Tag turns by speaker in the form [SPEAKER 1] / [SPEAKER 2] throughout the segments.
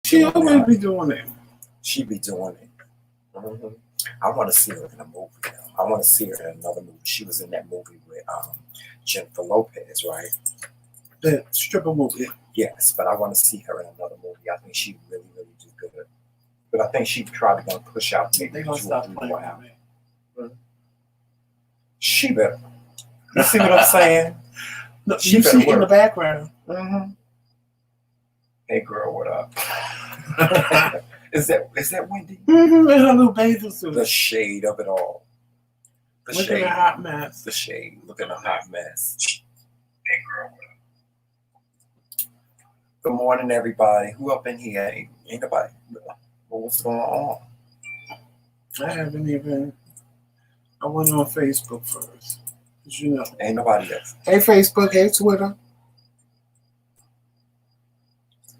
[SPEAKER 1] She always be doing it.
[SPEAKER 2] She be doing it. Mm-hmm. I want to see her in a movie now. I want to see her in another movie. She was in that movie with Jennifer Lopez, right?
[SPEAKER 1] The stripper movie.
[SPEAKER 2] Yes, but I want to see her in another movie. I think she really, really do good. But I think she's probably gonna push out maybe
[SPEAKER 1] They gonna
[SPEAKER 2] 2 or
[SPEAKER 1] stop
[SPEAKER 2] 3
[SPEAKER 1] playing
[SPEAKER 2] more
[SPEAKER 1] with
[SPEAKER 2] out.
[SPEAKER 1] me.
[SPEAKER 2] She better. You see what I'm saying?
[SPEAKER 1] No, you see in the background.
[SPEAKER 2] Mm-hmm. Hey girl, what up? Is that Wendy?
[SPEAKER 1] Mm-hmm. In her little bathing suit.
[SPEAKER 2] The shade of it all. The
[SPEAKER 1] Look
[SPEAKER 2] shade.
[SPEAKER 1] at a hot mess.
[SPEAKER 2] The shade. Look at a hot mess. Hey girl, what up? Good morning, everybody. Who up in here? Ain't nobody. Well, what's going on?
[SPEAKER 1] I haven't even. I went on Facebook first. As you know.
[SPEAKER 2] Ain't nobody else.
[SPEAKER 1] Hey Facebook, hey Twitter.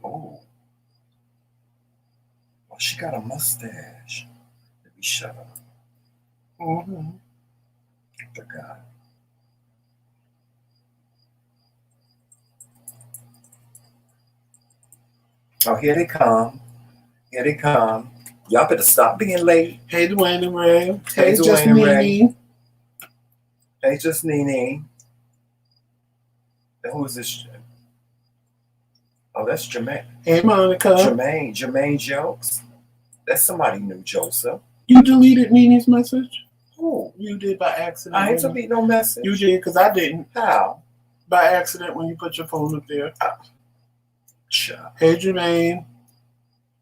[SPEAKER 2] Oh. Well, she got a mustache. Let me shut up.
[SPEAKER 1] Mm-hmm.
[SPEAKER 2] The guy. Oh, here they come. Here they come. Y'all better stop being late.
[SPEAKER 1] Hey, Dwayne and Ray.
[SPEAKER 2] Hey,
[SPEAKER 1] Just
[SPEAKER 2] Dwayne and Ray.
[SPEAKER 1] Nene.
[SPEAKER 2] Hey, just Nene. Who is this? Oh, that's Jermaine.
[SPEAKER 1] Hey, Monica.
[SPEAKER 2] Jermaine Jokes. That's somebody new, Joseph.
[SPEAKER 1] You deleted Nene's message?
[SPEAKER 2] Who?
[SPEAKER 1] You did by accident.
[SPEAKER 2] I ain't delete no message.
[SPEAKER 1] You did, because I didn't.
[SPEAKER 2] How?
[SPEAKER 1] By accident when you put your phone up there.
[SPEAKER 2] Sure.
[SPEAKER 1] Hey, Jermaine.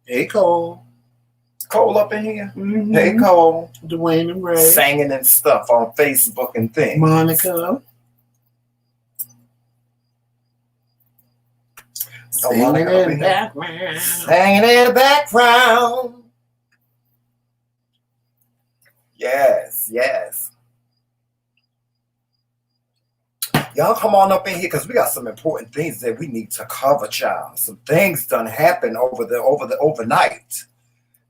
[SPEAKER 1] Hey, Cole.
[SPEAKER 2] Cole up in here?
[SPEAKER 1] Mm-hmm.
[SPEAKER 2] Hey, Cole.
[SPEAKER 1] Dwayne and Ray.
[SPEAKER 2] Singing and stuff on Facebook and things.
[SPEAKER 1] Monica. Singing in the background.
[SPEAKER 2] Singing in the background. Yes, yes. Y'all come on up in here because we got some important things that we need to cover, child. Some things done happen overnight.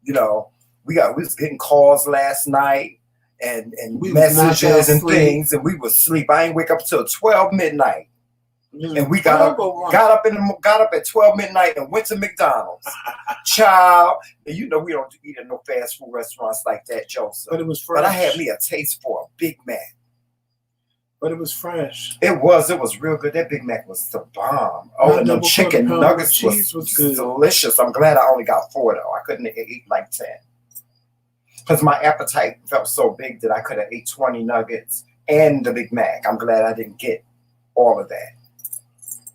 [SPEAKER 2] You know, we was getting calls last night and messages and things, and we was asleep. I ain't wake up till 12 midnight. And we got up at 12 midnight and went to McDonald's. Child, and you know we don't eat at no fast food restaurants like that, Joseph.
[SPEAKER 1] But it was fresh.
[SPEAKER 2] But I had me a taste for a Big Mac.
[SPEAKER 1] But it was fresh.
[SPEAKER 2] It was real good. That Big Mac was the bomb. Oh, and them chicken nuggets was delicious. I'm glad I only got 4 though. I couldn't eat like 10. Because my appetite felt so big that I could have ate 20 nuggets and the Big Mac. I'm glad I didn't get all of that.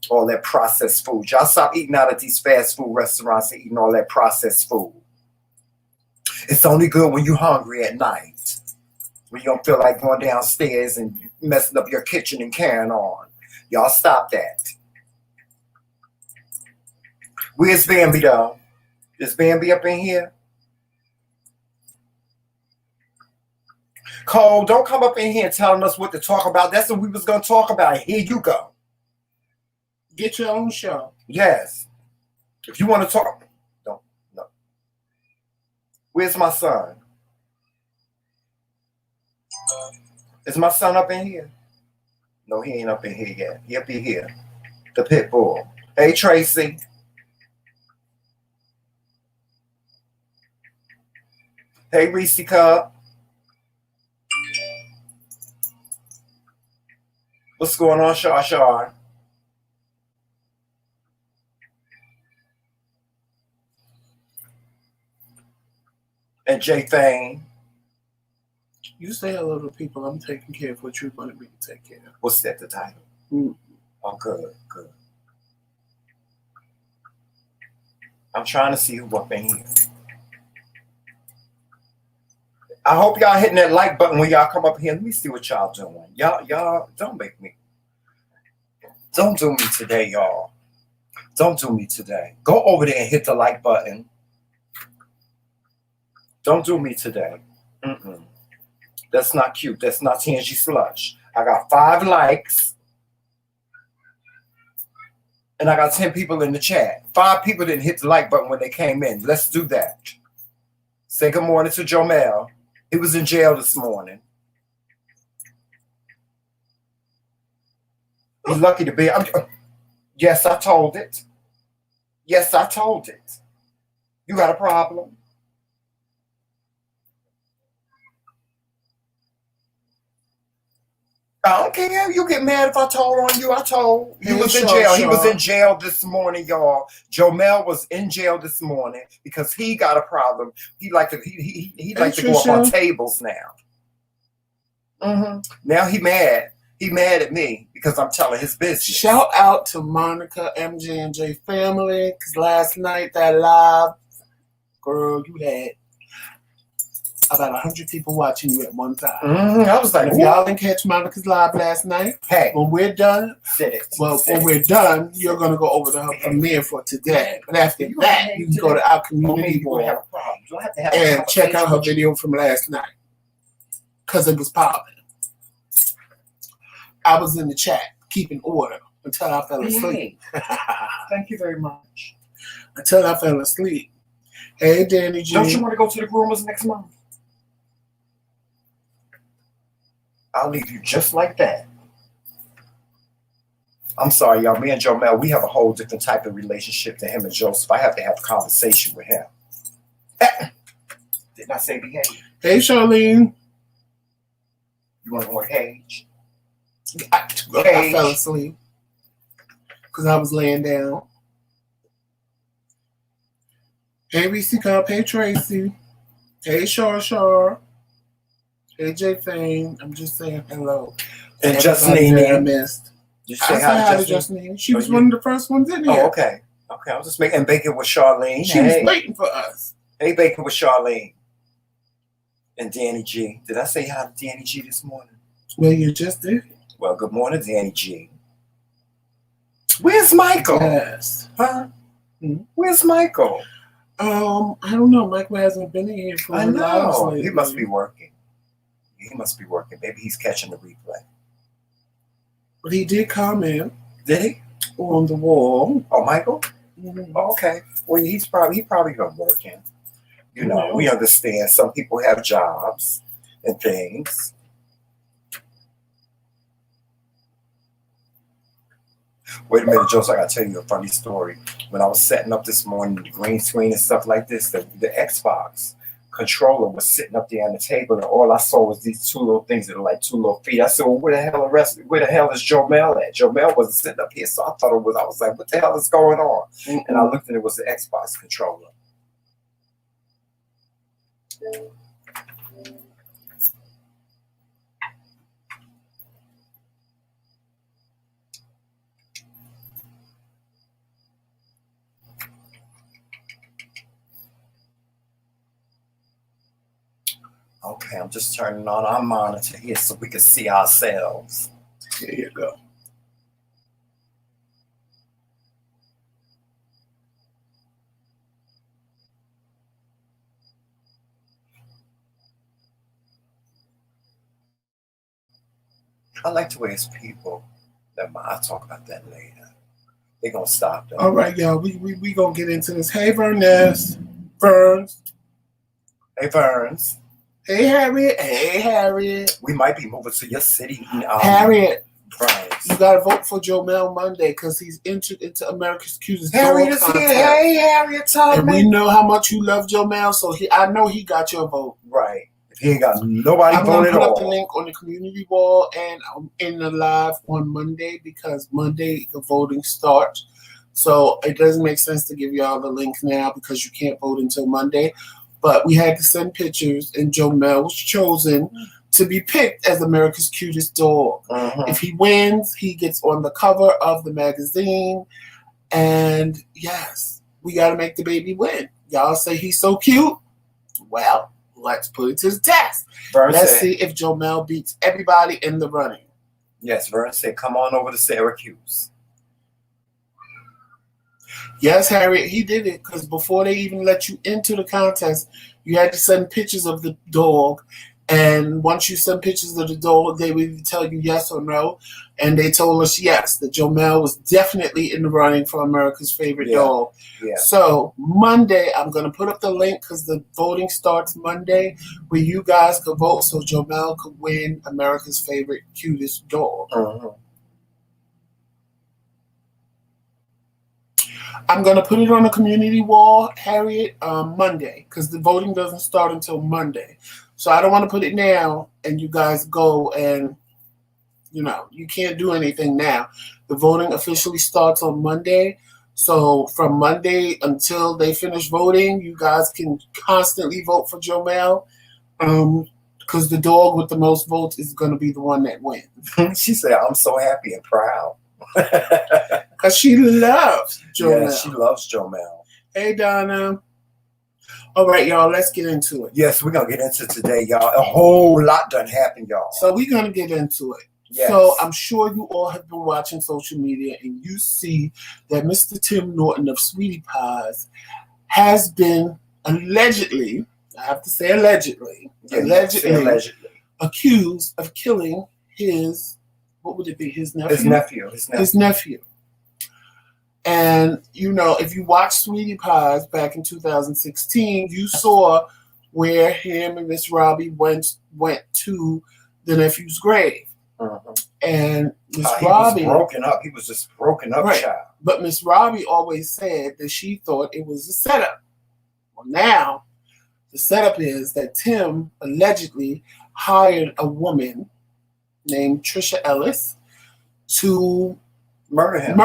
[SPEAKER 2] All that processed food. Y'all stop eating out at these fast food restaurants and eating all that processed food. It's only good when you're hungry at night. When you don't feel like going downstairs and messing up your kitchen and carrying on. Y'all stop that. Where's Bambi though? Is Bambi up in here? Cole, don't come up in here telling us what to talk about. That's what we was going to talk about. Here you go.
[SPEAKER 1] Get your own show.
[SPEAKER 2] Yes. If you want to talk. No. Where's my son? Is my son up in here? No, he ain't up in here yet. He'll be here. The pit bull. Hey, Tracy. Hey, Reese Cup. What's going on, Shar? And Jay Thane.
[SPEAKER 1] You say hello to people. I'm taking care of what you wanted me to take care of.
[SPEAKER 2] What's that, the title?
[SPEAKER 1] Mm.
[SPEAKER 2] Oh, good. I'm trying to see who up in here. I hope y'all hitting that like button when y'all come up here. Let me see what y'all doing. Y'all don't make me. Don't do me today, y'all. Don't do me today. Go over there and hit the like button. Don't do me today. That's not cute. That's not TNG slush. I got 5 likes. And I got 10 people in the chat. 5 people didn't hit the like button when they came in. Let's do that. Say good morning to Jomel. He was in jail this morning. He's lucky to be. Yes, I told it. You got a problem? I don't care. You get mad if I told on you. I told. You was in jail. He was in jail this morning, y'all. Jomel was in jail this morning because he got a problem. He like to go up on tables now. Now he mad. He mad at me because I'm telling his business.
[SPEAKER 1] Shout out to Monica, MJ&J family, because last night that live, girl, you had about 100 people watching you at one time.
[SPEAKER 2] I was like,
[SPEAKER 1] if y'all didn't catch Monica's live last night,
[SPEAKER 2] hey,
[SPEAKER 1] when we're done, when we're done, you're going to go over to her premiere for today. But after that, you can go to our community wall and check out her video from last night because it was popping. I was in the chat keeping order until I fell asleep.
[SPEAKER 2] Thank you very much.
[SPEAKER 1] Until I fell asleep. Hey, Danny G.
[SPEAKER 2] Don't you want to go to the groomers next month? I'll leave you just like that. I'm sorry, y'all. Me and Jomel, we have a whole different type of relationship than him and Joseph. I have to have a conversation with him. Didn't I say behave?
[SPEAKER 1] Hey, Charlene.
[SPEAKER 2] You want to go on Cage?
[SPEAKER 1] I fell asleep because I was laying down. Hey, Reese Cup. Hey, Tracy. Hey, Shar. Hey, J Fane. I'm just saying hello.
[SPEAKER 2] And Justine.
[SPEAKER 1] I missed.
[SPEAKER 2] You say hi to
[SPEAKER 1] Justine. She was one of the first ones in here.
[SPEAKER 2] Oh, okay. Okay, I was just making Bacon with Charlene.
[SPEAKER 1] She was waiting for us.
[SPEAKER 2] Hey, Bacon with Charlene. And Danny G. Did I say hi to Danny G this morning?
[SPEAKER 1] Well, you just did.
[SPEAKER 2] Well, good morning, Danny G. Where's Michael?
[SPEAKER 1] Yes.
[SPEAKER 2] Huh? Where's Michael?
[SPEAKER 1] I don't know. Michael hasn't been in here for a while.
[SPEAKER 2] He must be working. He must be working. Maybe he's catching the replay.
[SPEAKER 1] But he did comment.
[SPEAKER 2] Did he?
[SPEAKER 1] On the wall.
[SPEAKER 2] Oh, Michael? Oh, okay. Well, he probably been working. You know, we understand some people have jobs and things. Wait a minute, Joseph, I gotta tell you a funny story. When I was setting up this morning, the green screen and stuff like this, the Xbox controller was sitting up there on the table, and all I saw was these two little things that are like two little feet. I said, well, where the hell is Jomel at? Jomel wasn't sitting up here, so I thought it was, I was like, what the hell is going on? And I looked and it was the Xbox controller. Okay, I'm just turning on our monitor here so we can see ourselves.
[SPEAKER 1] There you go.
[SPEAKER 2] I like to ask people. Never mind, I'll talk about that later. They're gonna stop though.
[SPEAKER 1] All right, y'all. We gonna get into this. Hey, Burns.
[SPEAKER 2] Hey, Burns.
[SPEAKER 1] Hey, Harriet. Hey, Harriet.
[SPEAKER 2] We might be moving to your city.
[SPEAKER 1] Harriet.
[SPEAKER 2] Burns.
[SPEAKER 1] You gotta vote for Jomel Monday because he's entered into America's Cutest
[SPEAKER 2] Harriet is here. Hey, Harriet, tell
[SPEAKER 1] and
[SPEAKER 2] me.
[SPEAKER 1] we know how much you love Jomel, so I know he got your vote.
[SPEAKER 2] Right. If he ain't got nobody voted at all.
[SPEAKER 1] I'm gonna put up the link on the community wall and in the live on Monday because Monday the voting starts. So it doesn't make sense to give y'all the link now because you can't vote until Monday. But we had to send pictures, and Jomel was chosen to be picked as America's Cutest Dog. If he wins, he gets on the cover of the magazine. And yes, we got to make the baby win. Y'all say he's so cute. Well, let's put it to the test. Let's see if Jomel beats everybody in the running.
[SPEAKER 2] Yes, Vern said, come on over to Syracuse.
[SPEAKER 1] Yes, Harriet, he did it because before they even let you into the contest, you had to send pictures of the dog. And once you send pictures of the dog, they would tell you yes or no. And they told us yes, that Jomel was definitely in the running for America's favorite dog. Yeah. So Monday, I'm going to put up the link because the voting starts Monday where you guys could vote so Jomel could win America's favorite cutest dog. I'm going to put it on the community wall, Harriet, Monday, because the voting doesn't start until Monday. So I don't want to put it now and you guys go and, you can't do anything now. The voting officially starts on Monday. So from Monday until they finish voting, you guys can constantly vote for Jomel. Because the dog with the most votes is going to be the one that wins.
[SPEAKER 2] She said, I'm so happy and proud.
[SPEAKER 1] Because she loves Jomel.
[SPEAKER 2] Yeah, she loves Jomel.
[SPEAKER 1] Hey, Donna. All right, y'all, let's get into it.
[SPEAKER 2] Yes, we're going to get into today, y'all. A whole lot done happened, y'all.
[SPEAKER 1] So we're going to get into it. Yes. So I'm sure you all have been watching social media and you see that Mr. Tim Norton of Sweetie Pies has been allegedly, I have to say allegedly, accused of killing his, what would it be, his nephew? His nephew. And, if you watch Sweetie Pies back in 2016, you saw where him and Miss Robbie went to the nephew's grave. Uh-huh. And Miss Robbie
[SPEAKER 2] was broken up. He was just broken up, right. Child.
[SPEAKER 1] But Miss Robbie always said that she thought it was a setup. Well, now the setup is that Tim allegedly hired a woman named Trisha Ellis to murder him.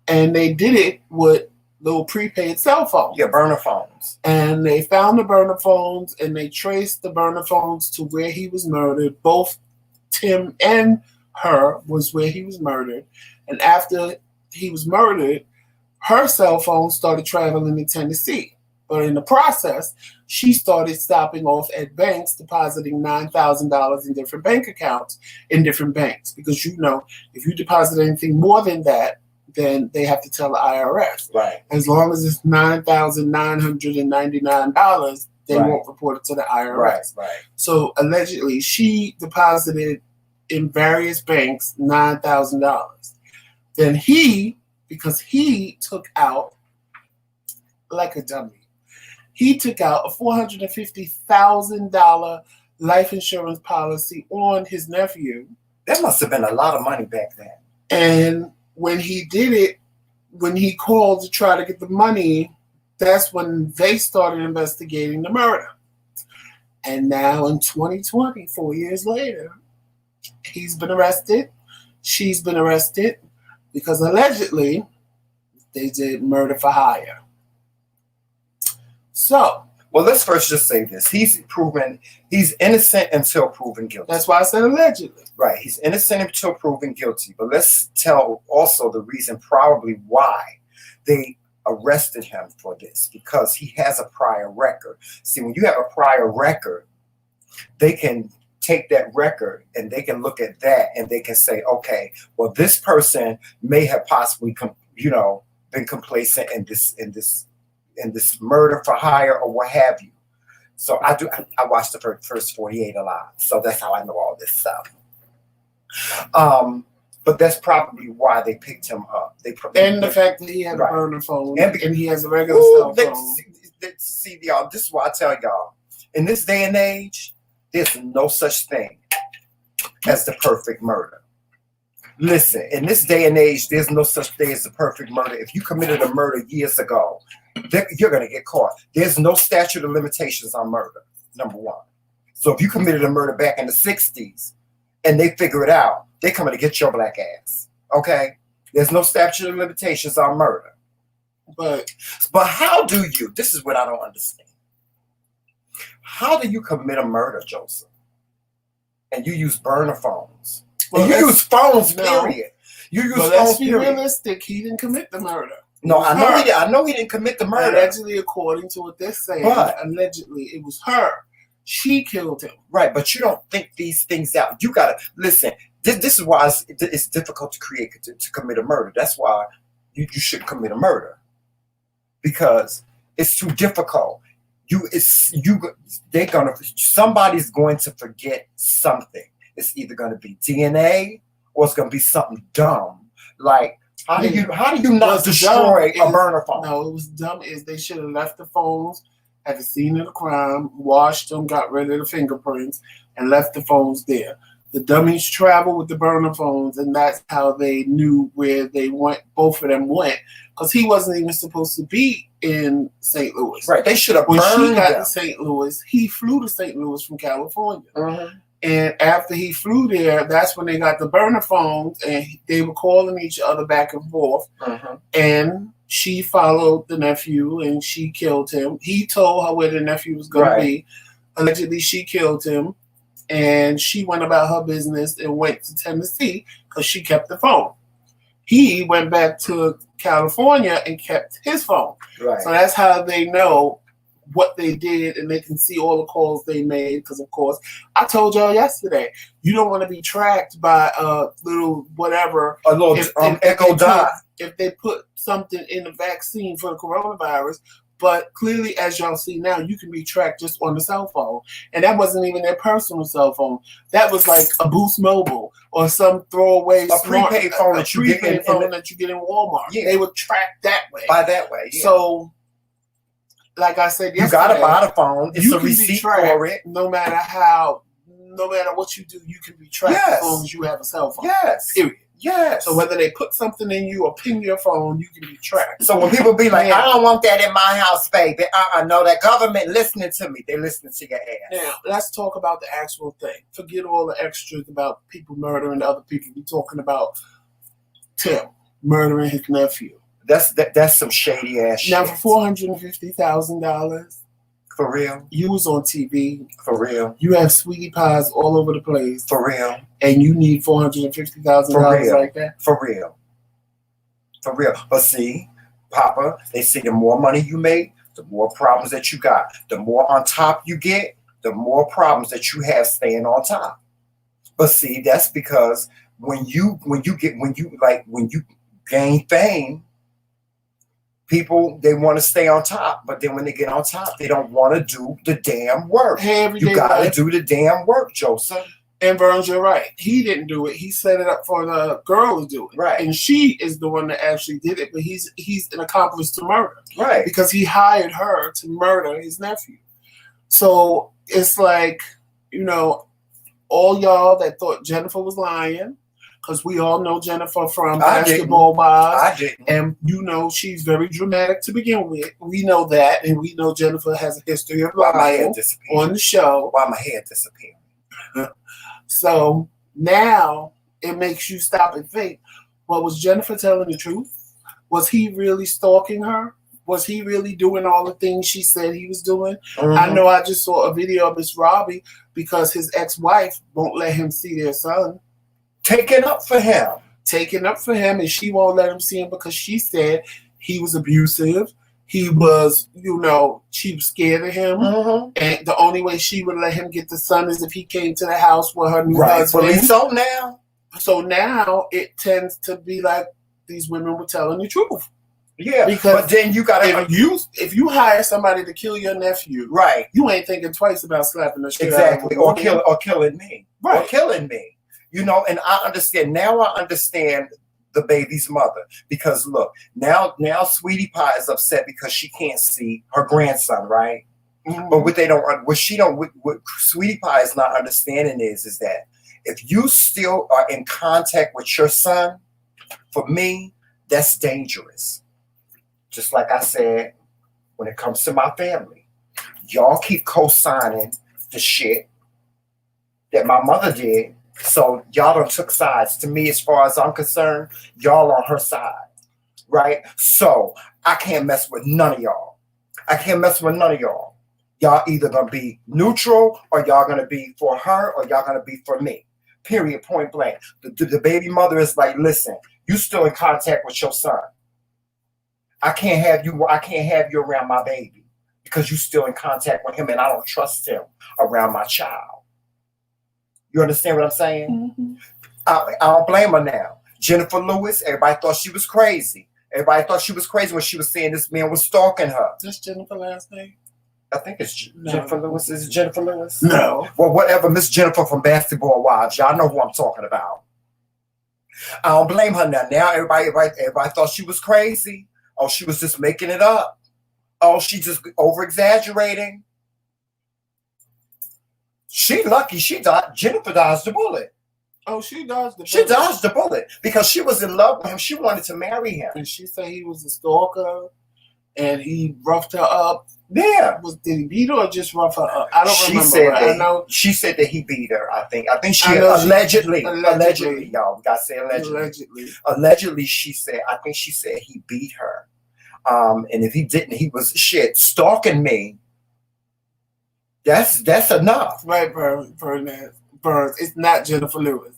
[SPEAKER 1] And they did it with little prepaid cell phones.
[SPEAKER 2] Yeah, burner phones.
[SPEAKER 1] And they found the burner phones and they traced the burner phones to where he was murdered. Both Tim and her was where he was murdered. And after he was murdered, her cell phone started traveling in Tennessee. But in the process, she started stopping off at banks, depositing $9,000 in different bank accounts in different banks. Because, if you deposit anything more than that, then they have to tell the IRS.
[SPEAKER 2] Right.
[SPEAKER 1] As long as it's $9,999, they won't report it to the IRS.
[SPEAKER 2] Right.
[SPEAKER 1] So allegedly, she deposited in various banks $9,000. Then because he took out, like a dummy, he took out a $450,000 life insurance policy on his nephew.
[SPEAKER 2] That must have been a lot of money back then.
[SPEAKER 1] And when he did it, when he called to try to get the money, that's when they started investigating the murder. And now in 2020, 4 years later, he's been arrested. She's been arrested because allegedly they did murder for hire. So,
[SPEAKER 2] well, let's first just say this. He's innocent until proven guilty.
[SPEAKER 1] That's why I said allegedly.
[SPEAKER 2] Right. He's innocent until proven guilty. But let's tell also the reason probably why they arrested him for this. Because he has a prior record. See, when you have a prior record, they can take that record and they can look at that and they can say, okay, well, this person may have possibly, been complacent in this murder for hire or what have you. So I watched the first 48 a lot. So that's how I know all this stuff. But that's probably why they picked him up. The
[SPEAKER 1] fact that he had a burner phone and he has a regular cell phone.
[SPEAKER 2] See, y'all, this is why I tell y'all, in this day and age, there's no such thing as the perfect murder. Listen, in this day and age, there's no such thing as the perfect murder. If you committed a murder years ago, you're going to get caught. There's no statute of limitations on murder, number one. So if you committed a murder back in the 60s and they figure it out, they're coming to get your black ass, okay? There's no statute of limitations on murder. But how do you, this is what I don't understand. How do you commit a murder, Joseph? And you use burner phones. Well, you use phones, period. You use phones,
[SPEAKER 1] let's be realistic. He didn't commit the murder.
[SPEAKER 2] No, I know he didn't commit the murder.
[SPEAKER 1] Allegedly, according to what they're saying, allegedly it was her. She killed him.
[SPEAKER 2] Right, but you don't think these things out. You gotta listen. This is why it's difficult to commit a murder. That's why you shouldn't commit a murder, because it's too difficult. Somebody's going to forget something. It's either going to be DNA or it's going to be something dumb. Like, how do you not destroy a burner phone?
[SPEAKER 1] No, it was dumb. They should have left the phones at the scene of the crime, washed them, got rid of the fingerprints, and left the phones there. The dummies traveled with the burner phones, and that's how they knew where they went. Both of them went, because he wasn't even supposed to be in St. Louis.
[SPEAKER 2] Right. They should have
[SPEAKER 1] When
[SPEAKER 2] burned
[SPEAKER 1] she got
[SPEAKER 2] them.
[SPEAKER 1] to St. Louis, he flew to St. Louis from California.
[SPEAKER 2] Mm-hmm.
[SPEAKER 1] And after he flew there, that's when they got the burner phones, and they were calling each other back and forth.
[SPEAKER 2] Mm-hmm.
[SPEAKER 1] And she followed the nephew, and she killed him. He told her where the nephew was going to be. Allegedly, she killed him. And she went about her business and went to Tennessee because she kept the phone. He went back to California and kept his phone.
[SPEAKER 2] Right.
[SPEAKER 1] So that's how they know what they did, and they can see all the calls they made. Because, of course, I told y'all yesterday, you don't want to be tracked by a little whatever.
[SPEAKER 2] A little echo dot.
[SPEAKER 1] If they put something in the vaccine for the coronavirus. But clearly, as y'all see now, you can be tracked just on the cell phone. And that wasn't even their personal cell phone. That was like a Boost Mobile or some throwaway
[SPEAKER 2] prepaid phone that you get
[SPEAKER 1] in Walmart. Yeah. They would track that way.
[SPEAKER 2] By that way, yeah.
[SPEAKER 1] So, like I said yesterday,
[SPEAKER 2] you got to buy the phone. It's a receipt for it.
[SPEAKER 1] No matter what you do, you can be tracked as long as you have a cell phone.
[SPEAKER 2] Yes.
[SPEAKER 1] Period.
[SPEAKER 2] Yes.
[SPEAKER 1] So whether they put something in you or ping your phone, you can be tracked.
[SPEAKER 2] So when people be like, I don't want that in my house, baby. No, that government listening to me. They listening to your ass.
[SPEAKER 1] Now, let's talk about the actual thing. Forget all the extras about people murdering other people. We're talking about Tim murdering his nephew.
[SPEAKER 2] That's some shady ass shit.
[SPEAKER 1] Now, for $450,000.
[SPEAKER 2] For real?
[SPEAKER 1] You was on TV.
[SPEAKER 2] For real?
[SPEAKER 1] You have sweetie pies all over the place.
[SPEAKER 2] For real?
[SPEAKER 1] And you need $450,000 like that?
[SPEAKER 2] For real. For real. But see, Papa, they say the more money you make, the more problems that you got. The more on top you get, the more problems that you have staying on top. But see, that's because when you gain fame, people, they want to stay on top, but then when they get on top, they don't want to do the damn work. You got to do the damn work, Joseph.
[SPEAKER 1] And Burns, you're right. He didn't do it. He set it up for the girl to do it.
[SPEAKER 2] Right.
[SPEAKER 1] And she is the one that actually did it, but he's an accomplice to murder.
[SPEAKER 2] Right.
[SPEAKER 1] Because he hired her to murder his nephew. So it's like, all y'all that thought Jennifer was lying, because we all know Jennifer from Basketball Wives.
[SPEAKER 2] I didn't.
[SPEAKER 1] And she's very dramatic to begin with. We know that, and we know Jennifer has a history of lying on the show.
[SPEAKER 2] Why my hair disappeared?
[SPEAKER 1] So now it makes you stop and think, well, was Jennifer telling the truth? Was he really stalking her? Was he really doing all the things she said he was doing? Mm-hmm. I know I just saw a video of Miss Robbie because his ex-wife won't let him see their son.
[SPEAKER 2] Taking up for him,
[SPEAKER 1] and she won't let him see him because she said he was abusive. He was, she was scared of him. Mm-hmm. And the only way she would let him get the son is if he came to the house with her new husband. So now it tends to be like these women were telling the truth.
[SPEAKER 2] Yeah, but then you gotta
[SPEAKER 1] if you hire somebody to kill your nephew,
[SPEAKER 2] right?
[SPEAKER 1] You ain't thinking twice about slapping the shit
[SPEAKER 2] exactly,
[SPEAKER 1] out of him.
[SPEAKER 2] or killing me, right? Or killing me. And I understand. Now I understand the baby's mother. Because look, now Sweetie Pie is upset because she can't see her grandson, right? Mm-hmm. But what Sweetie Pie is not understanding is that if you still are in contact with your son, for me, that's dangerous. Just like I said, when it comes to my family, y'all keep co-signing the shit that my mother did. So y'all done took sides. To me, as far as I'm concerned, y'all on her side, right? So I can't mess with none of y'all. Y'all either gonna be neutral or y'all gonna be for her or y'all gonna be for me. Period, point blank. The baby mother is like, listen, you still in contact with your son. I can't have you around my baby because you still in contact with him and I don't trust him around my child. You understand what I'm saying? Mm-hmm. I don't blame her now. Jennifer Lewis, everybody thought she was crazy. Everybody thought she was crazy when she was saying this man was stalking her.
[SPEAKER 1] Is Jennifer last name?
[SPEAKER 2] I think it's Jennifer Lewis. Is it Jennifer Lewis?
[SPEAKER 1] No.
[SPEAKER 2] Well, whatever. Miss Jennifer from Basketball Wives. Y'all know who I'm talking about. I don't blame her now. Now everybody thought she was crazy. Oh, she was just making it up. Oh, she just over-exaggerating. She lucky she died. Jennifer dodged the bullet.
[SPEAKER 1] Oh, she dodged the bullet.
[SPEAKER 2] She dodged the bullet because she was in love with him. She wanted to marry him.
[SPEAKER 1] And she said he was a stalker and he roughed her up.
[SPEAKER 2] Yeah.
[SPEAKER 1] Did he beat her or just rough her up? I don't remember.
[SPEAKER 2] She said that he beat her, I think. I think she allegedly, y'all. We got to say allegedly. Allegedly, she said he beat her. And if he didn't, he was stalking me. That's enough.
[SPEAKER 1] Right, Burns. It's not Jennifer Lewis.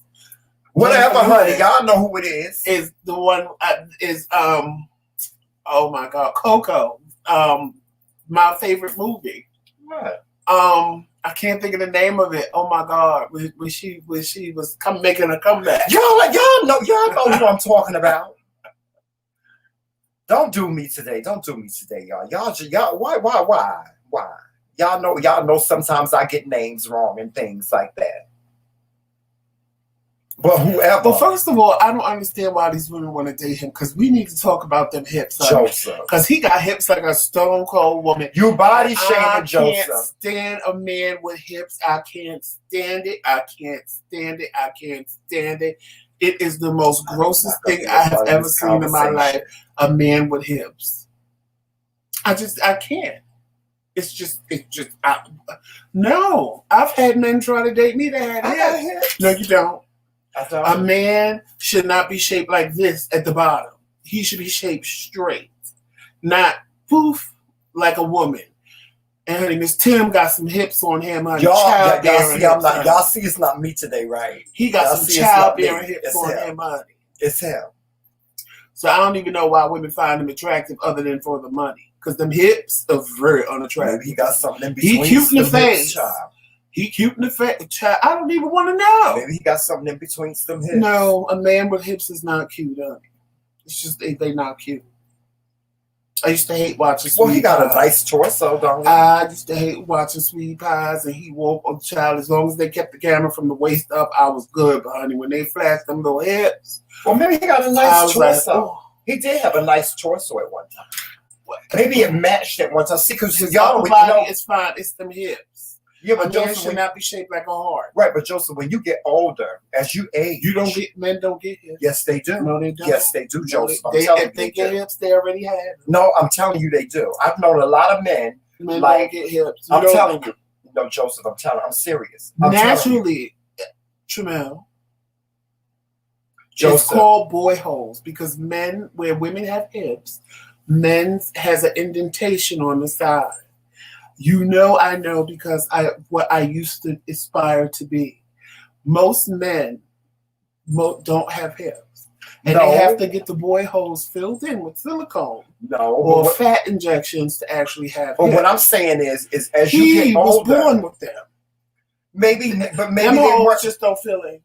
[SPEAKER 2] Whatever, honey. Y'all know who it is.
[SPEAKER 1] Is the one oh my God, Coco. My favorite movie.
[SPEAKER 2] What?
[SPEAKER 1] I can't think of the name of it. Oh my God, when she was making a comeback.
[SPEAKER 2] Y'all know who I'm talking about. Don't do me today, y'all. Y'all, why? Y'all know sometimes I get names wrong and things like that. But whoever.
[SPEAKER 1] But first of all, I don't understand why these women want to date him, because we need to talk about them hips.
[SPEAKER 2] Joseph.
[SPEAKER 1] Because he got hips like a stone cold woman.
[SPEAKER 2] You body shaming Joseph.
[SPEAKER 1] I can't stand a man with hips. I can't stand it. I can't stand it. It is the most grossest thing I have ever seen in my life. A man with hips. I can't. No. I've had men try to date me that had hips. No, you don't. A man should not be shaped like this at the bottom. He should be shaped straight, not poof like a woman. And honey, Miss Tim got some hips on him. Honey.
[SPEAKER 2] Y'all see, it's not me today, right?
[SPEAKER 1] He got some childbearing hips on him, honey.
[SPEAKER 2] It's him.
[SPEAKER 1] So I don't even know why women find him attractive other than for the money. Because them hips are very unattractive.
[SPEAKER 2] Maybe he got something in between.
[SPEAKER 1] He cute in the face. He cute in the face. Child, I don't even want to know.
[SPEAKER 2] Maybe he got something in between some hips.
[SPEAKER 1] No, a man with hips is not cute, honey. It's just they not cute. I used to hate watching Sweet Pies.
[SPEAKER 2] Well, he got a nice torso, don't he?
[SPEAKER 1] I used to hate watching Sweet Pies, and he woke up, child. As long as they kept the camera from the waist up, I was good. But honey, when they flashed them little hips,
[SPEAKER 2] well, maybe he got a nice torso. Like, oh. He did have a nice torso at one time. Maybe it matched at one time. See, because y'all,
[SPEAKER 1] it's fine. It's them hips.
[SPEAKER 2] Yeah, but
[SPEAKER 1] Joseph should not be shaped like a heart.
[SPEAKER 2] Right, but Joseph, when you get older, as you age,
[SPEAKER 1] men don't get hips.
[SPEAKER 2] Yes, they do.
[SPEAKER 1] No, they don't.
[SPEAKER 2] Yes, they do, Joseph.
[SPEAKER 1] If they get hips, they already have them.
[SPEAKER 2] No, I'm telling you, they do. I've known a lot of men.
[SPEAKER 1] Men don't get hips.
[SPEAKER 2] I'm telling you. No, Joseph, I'm serious.
[SPEAKER 1] Naturally, Tramel. It's called boy holes because men, where women have hips, men has an indentation on the side. I know because what I used to aspire to be. Most men don't have hips. And they have to get the boy holes filled in with silicone. Or fat injections to actually have hips.
[SPEAKER 2] But what I'm saying is as you get older.
[SPEAKER 1] He was born with them.
[SPEAKER 2] Maybe
[SPEAKER 1] them holes just don't fill in.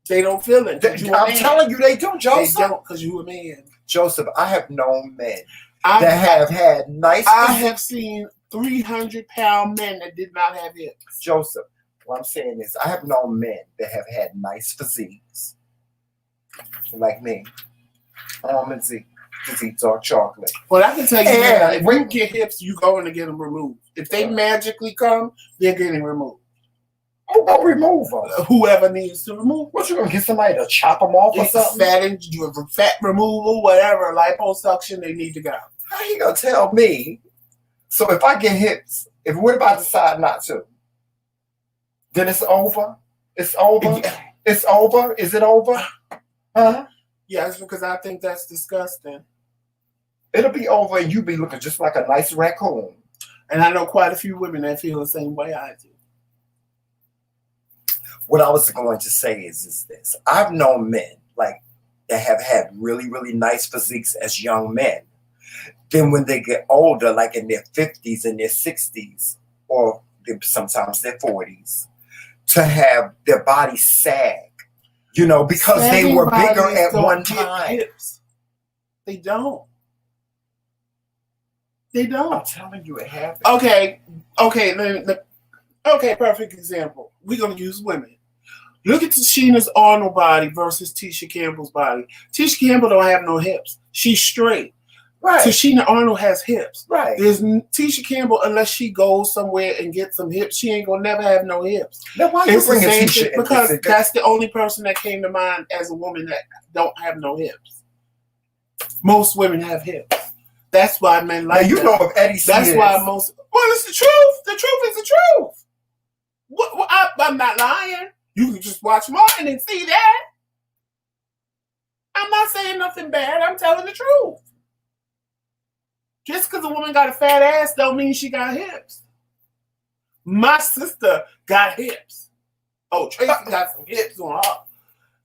[SPEAKER 1] They don't feel it.
[SPEAKER 2] I'm telling you, they do, Joseph.
[SPEAKER 1] They don't, because you're a man.
[SPEAKER 2] Joseph, I have known men that have had nice.
[SPEAKER 1] I have seen 300-pound men that did not have hips.
[SPEAKER 2] Joseph, what I'm saying is, I have known men that have had nice physiques, like me. Almond Z, dark chocolate.
[SPEAKER 1] Well, I can tell you that if you get hips, you're going to get them removed. If they magically come, they're getting removed.
[SPEAKER 2] Who gonna remove them?
[SPEAKER 1] Whoever needs to remove.
[SPEAKER 2] What, you gonna get somebody to chop them off or something?
[SPEAKER 1] Fat removal, whatever, liposuction, they need to go.
[SPEAKER 2] How you gonna tell me? So if I get hips, what if I decide not to? Then it's over? It's over? It's over? Is it over? Huh?
[SPEAKER 1] Yes, because I think that's disgusting.
[SPEAKER 2] It'll be over and you be looking just like a nice raccoon.
[SPEAKER 1] And I know quite a few women that feel the same way I do.
[SPEAKER 2] What I was going to say is this. I've known men that have had really, really nice physiques as young men. Then when they get older, like in their 50s and their 60s, or sometimes their 40s, to have their body sag, because they were bigger at one time.
[SPEAKER 1] Hips. They don't. I'm
[SPEAKER 2] telling you, it happens.
[SPEAKER 1] Okay, perfect example. We're going to use women. Look at Tashina's Arnold body versus Tisha Campbell's body. Tisha Campbell don't have no hips. She's straight.
[SPEAKER 2] Right.
[SPEAKER 1] Tashina Arnold has hips.
[SPEAKER 2] Right.
[SPEAKER 1] There's Tisha Campbell, unless she goes somewhere and gets some hips, she ain't gonna never have no hips.
[SPEAKER 2] Now why you bringing Tisha?
[SPEAKER 1] Because that's the only person that came to mind as a woman that don't have no hips. Most women have hips. That's why men like.
[SPEAKER 2] Now you know if Eddie.
[SPEAKER 1] That's why most. Well, it's the truth. The truth is the truth. I'm not lying. You can just watch Martin and see that. I'm not saying nothing bad. I'm telling the truth. Just because a woman got a fat ass don't mean she got hips. My sister got hips. Oh, Tracy got some hips on her.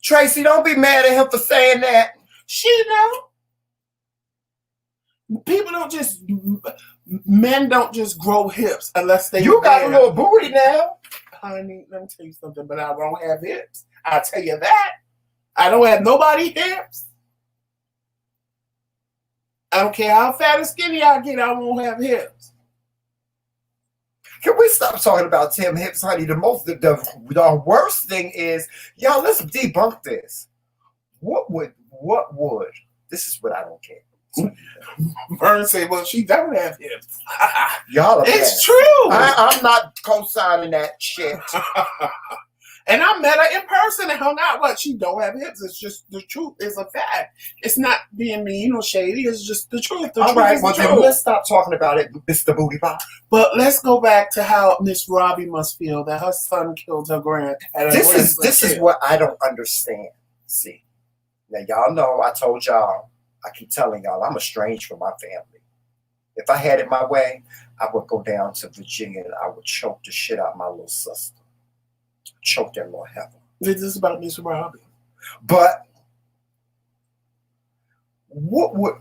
[SPEAKER 2] Tracy, don't be mad at him for saying that.
[SPEAKER 1] She know. Men don't just grow hips unless they.
[SPEAKER 2] You got a little booty now.
[SPEAKER 1] Honey, let me tell you something, but I don't have hips. I'll tell you that. I don't have nobody hips. I don't care how fat or skinny I get, I won't have hips.
[SPEAKER 2] Can we stop talking about Tim hips, honey? The worst thing is, y'all, let's debunk this. What would, this is what I don't care.
[SPEAKER 1] Vern said, well, she don't have hips.
[SPEAKER 2] Y'all are
[SPEAKER 1] it's
[SPEAKER 2] bad.
[SPEAKER 1] True.
[SPEAKER 2] I'm not co-signing that shit.
[SPEAKER 1] And I met her in person and hung out. What? She don't have hips. It's just the truth. It's a fact. It's not being mean or shady. It's just the truth.
[SPEAKER 2] All right, well, then let's stop talking about it, Mr. Booty Pop.
[SPEAKER 1] But let's go back to how Miss Robbie must feel that her son killed her grand.
[SPEAKER 2] This is what I don't understand. See, now y'all know I told y'all, I keep telling y'all, I'm estranged from my family. If I had it my way, I would go down to Virginia and I would choke the shit out of my little sister. Choke that little heifer.
[SPEAKER 1] This is about Miss Robbie.
[SPEAKER 2] But what would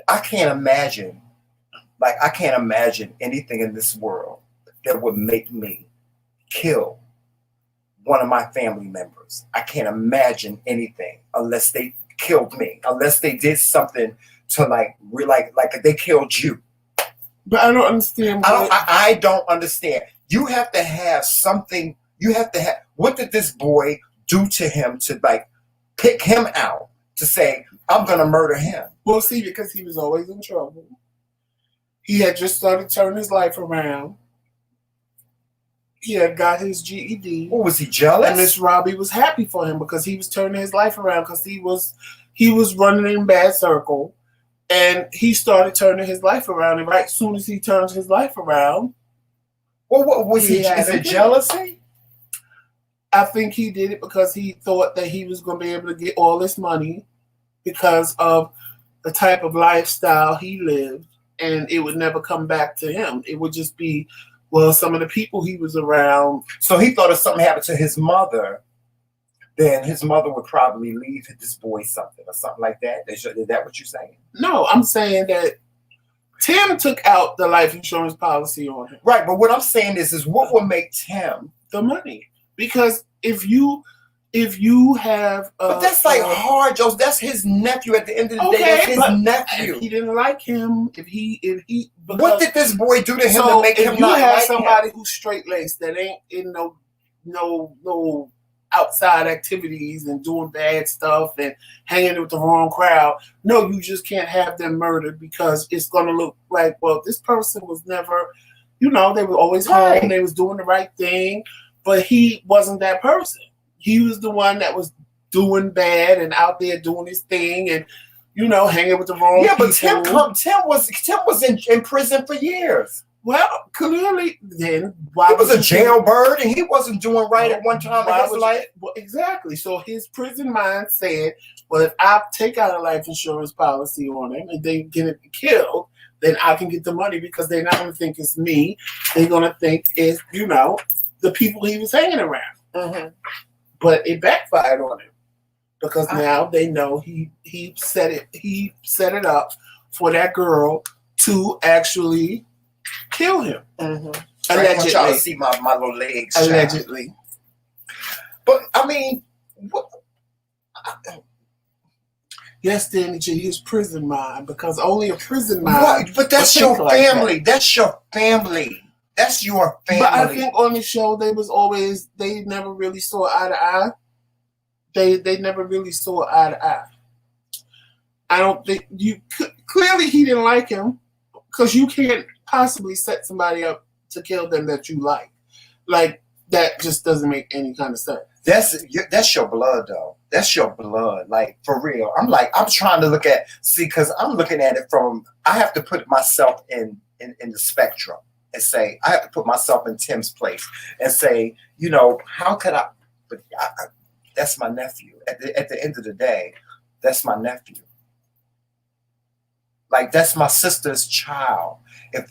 [SPEAKER 2] I can't imagine anything in this world that would make me kill one of my family members. I can't imagine anything unless they killed me, unless they did something to like they killed you.
[SPEAKER 1] But I don't understand.
[SPEAKER 2] I don't understand. You have to have something. You have to have. What did this boy do to him to like pick him out to say, I'm gonna murder him?
[SPEAKER 1] Well, see, because he was always in trouble. He had just started turning his life around. He had got his GED.
[SPEAKER 2] Oh, was he jealous?
[SPEAKER 1] And Miss Robbie was happy for him because he was turning his life around because he was running in bad circle, and he started turning his life around. And right as soon as he turned his life around,
[SPEAKER 2] well, what was he? Is it jealousy?
[SPEAKER 1] I think he did it because he thought that he was going to be able to get all this money because of the type of lifestyle he lived, and it would never come back to him. It would just be, well, some of the people he was around.
[SPEAKER 2] So he thought if something happened to his mother, then his mother would probably leave this boy something or something like that. Is that what you're saying?
[SPEAKER 1] No, I'm saying that Tim took out the life insurance policy on him.
[SPEAKER 2] Right, but what I'm saying is what would make Tim
[SPEAKER 1] the money? Because if you have,
[SPEAKER 2] but that's like hard, Joe. That's his nephew. At the end of the day, that's his nephew.
[SPEAKER 1] If he didn't like him, if he,
[SPEAKER 2] what did this boy do to him to make him not like him? If you have
[SPEAKER 1] somebody who's straight laced that ain't in no outside activities and doing bad stuff and hanging with the wrong crowd, no, you just can't have them murdered because it's gonna look like, well, this person was never, they were always home, they was doing the right thing. But he wasn't that person. He was the one that was doing bad and out there doing his thing and, hanging with the wrong people.
[SPEAKER 2] Yeah, but Tim was in prison for years.
[SPEAKER 1] Well, clearly then,
[SPEAKER 2] why he was a jailbird and he wasn't doing right at one time in his life?
[SPEAKER 1] Well, exactly. So his prison mind said, well, if I take out a life insurance policy on him and they get him killed, then I can get the money because they're not going to think it's me. They're going to think it's, the people he was hanging around. Mm-hmm. But it backfired on him because now they know he set it up for that girl to actually kill him. Mm-hmm.
[SPEAKER 2] Allegedly. I want y'all to see my little legs.
[SPEAKER 1] Allegedly.
[SPEAKER 2] But I mean, what?
[SPEAKER 1] Yes, Danny G, his prison mind, because only a prison mind.
[SPEAKER 2] What? But that's your family. Like that. That's your family. That's your family.
[SPEAKER 1] But I think on the show they never really saw eye to eye. They never really saw eye to eye. I don't think you could, clearly he didn't like him because you can't possibly set somebody up to kill them that you like. Like, that just doesn't make any kind of sense.
[SPEAKER 2] That's your blood, though. That's your blood. Like, for real. I'm trying to look at, because I'm looking at it from, I have to put myself in the spectrum and say, I have to put myself in Tim's place and say, you know, how could I, but that's my nephew. At the end of the day, that's my nephew. Like, that's my sister's child. If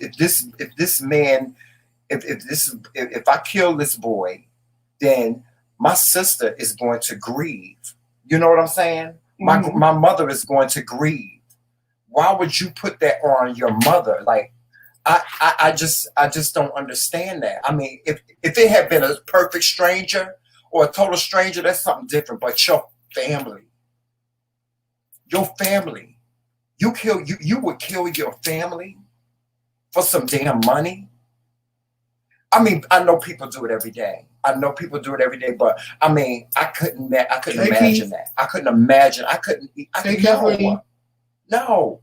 [SPEAKER 2] I kill this boy, then my sister is going to grieve. You know what I'm saying? My mother is going to grieve. Why would you put that on your mother? Like, I just don't understand that. I mean, if it had been a perfect stranger or a total stranger, that's something different. But your family, you would kill your family for some damn money. I mean, I know people do it every day. But I mean, I couldn't imagine that. I couldn't imagine. No.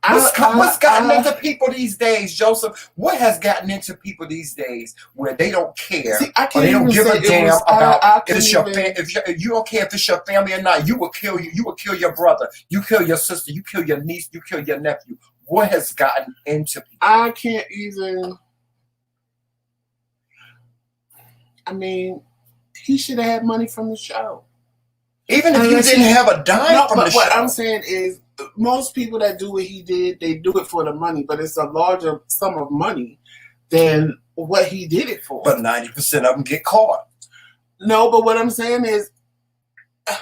[SPEAKER 2] What's gotten into people these days, Joseph? What has gotten into people these days where they don't care or they don't give a damn about if it's your family? If you don't care if it's your family or not, you will kill your brother, you kill your sister, you kill your niece, you kill your nephew. What has gotten into people?
[SPEAKER 1] I can't even. I mean, he should have had money from the show.
[SPEAKER 2] Even if you didn't have a dime from the show.
[SPEAKER 1] What I'm saying is, most people that do what he did, they do it for the money, but it's a larger sum of money than what he did it for.
[SPEAKER 2] But 90% of them get caught.
[SPEAKER 1] No, but what I'm saying is, I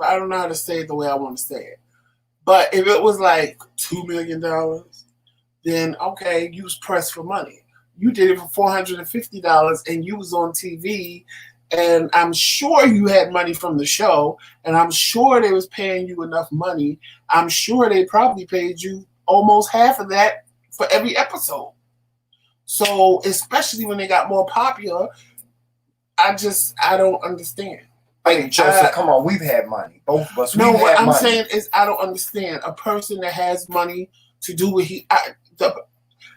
[SPEAKER 1] don't know how to say it the way I want to say it. But if it was like $2 million, then okay, you was pressed for money. You did it for $450 and you was on TV, and I'm sure you had money from the show, and I'm sure they was paying you enough money. I'm sure they probably paid you almost half of that for every episode. So, especially when they got more popular, I don't understand.
[SPEAKER 2] Hey, Joseph, come on, we've had money. Both of us.
[SPEAKER 1] No, what I'm saying is I don't understand. A person that has money to do what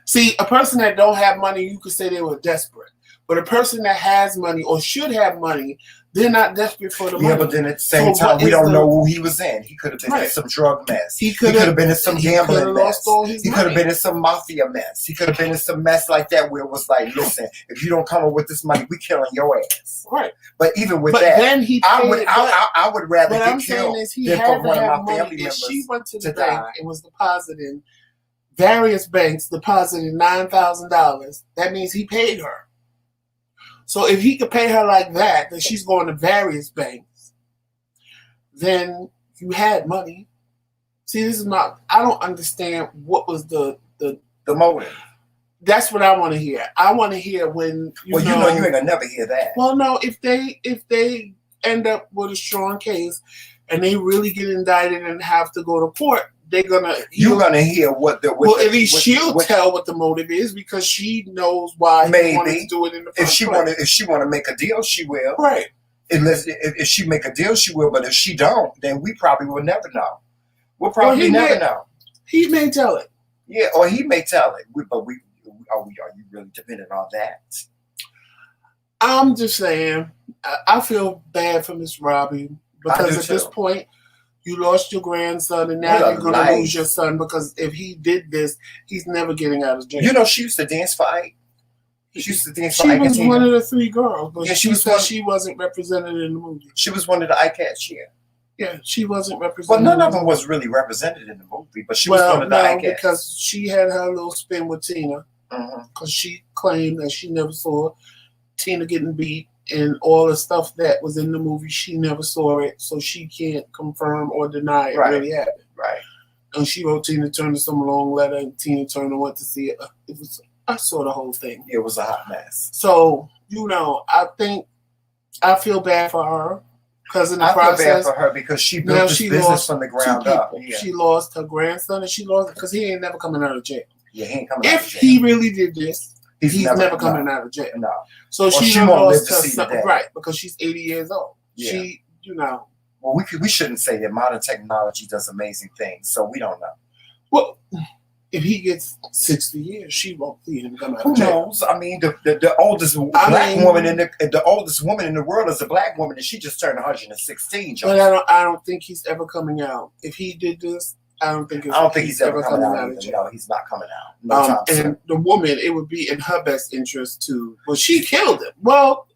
[SPEAKER 1] see, a person that don't have money, you could say they were desperate. But a person that has money or should have money, they're not desperate for the money.
[SPEAKER 2] Yeah, but then at the same time, we don't know who he was in. He could have been in some drug mess. He could have been in some gambling mess. He could have been in some mafia mess. He could have been in some mess like that where it was like, listen, if you don't come up with this money, we killing your ass.
[SPEAKER 1] Right.
[SPEAKER 2] But even with that, then I would rather get killed than for one of my family members.
[SPEAKER 1] She went to the bank and was depositing, various banks deposited $9,000. That means he paid her. So if he could pay her like that, then she's going to various banks, then you had money. See, this is not, I don't understand what was the
[SPEAKER 2] motive.
[SPEAKER 1] That's what I want to hear. I want to hear when
[SPEAKER 2] you know you ain't gonna never hear that.
[SPEAKER 1] Well, no, if they end up with a strong case and they really get indicted and have to go to court, you're gonna hear at least she'll tell what the motive is, because she knows why he wanted to do it in the first place.
[SPEAKER 2] If she want to make a deal, she will.
[SPEAKER 1] Right.
[SPEAKER 2] If she make a deal, she will. But if she don't, then we probably will never know. We'll probably never know.
[SPEAKER 1] He may tell it.
[SPEAKER 2] Yeah, or he may tell it. Are you really dependent on that?
[SPEAKER 1] I'm just saying, I feel bad for Miss Robbie, because at this point, you lost your grandson, and now you're going to lose your son, because if he did this, he's never getting out of jail.
[SPEAKER 2] You know, she used to dance for Ike. She was
[SPEAKER 1] one of the three girls, but she wasn't represented in the movie.
[SPEAKER 2] She was one of the Ikettes,
[SPEAKER 1] Yeah, she wasn't represented.
[SPEAKER 2] Well, none of them was really represented in the movie, but she was one of the Ikettes.
[SPEAKER 1] Because she had her little spin with Tina, because she claimed that she never saw Tina getting beat. And all the stuff that was in the movie, she never saw it, so she can't confirm or deny it really happened.
[SPEAKER 2] Right.
[SPEAKER 1] And she wrote Tina Turner some long letter, and Tina Turner went to see it. I saw the whole thing.
[SPEAKER 2] It was a hot mess.
[SPEAKER 1] So, I feel bad for her, because in the process,
[SPEAKER 2] I feel bad for her because she built this business from the ground up.
[SPEAKER 1] Yeah. She lost her grandson, and she lost because he ain't never coming out of jail.
[SPEAKER 2] Yeah, he ain't coming out of jail.
[SPEAKER 1] If he really did this, he's never coming out of jail.
[SPEAKER 2] No.
[SPEAKER 1] So she
[SPEAKER 2] won't live to
[SPEAKER 1] her
[SPEAKER 2] see
[SPEAKER 1] son,
[SPEAKER 2] the day.
[SPEAKER 1] right, because she's 80 years old.
[SPEAKER 2] Yeah.
[SPEAKER 1] She,
[SPEAKER 2] Well, we shouldn't say that. Modern technology does amazing things, so we don't know.
[SPEAKER 1] Well, if he gets 60 years, she won't see him come out
[SPEAKER 2] Who
[SPEAKER 1] of jail.
[SPEAKER 2] knows? I mean, the oldest black woman in the oldest woman in the world is a black woman, and she just turned 116.
[SPEAKER 1] But I don't think he's ever coming out. If he did this, I don't think he's ever coming out of jail.
[SPEAKER 2] No, he's not coming out. No time
[SPEAKER 1] and
[SPEAKER 2] soon.
[SPEAKER 1] The woman, it would be in her best interest to. Well, she killed him. Well,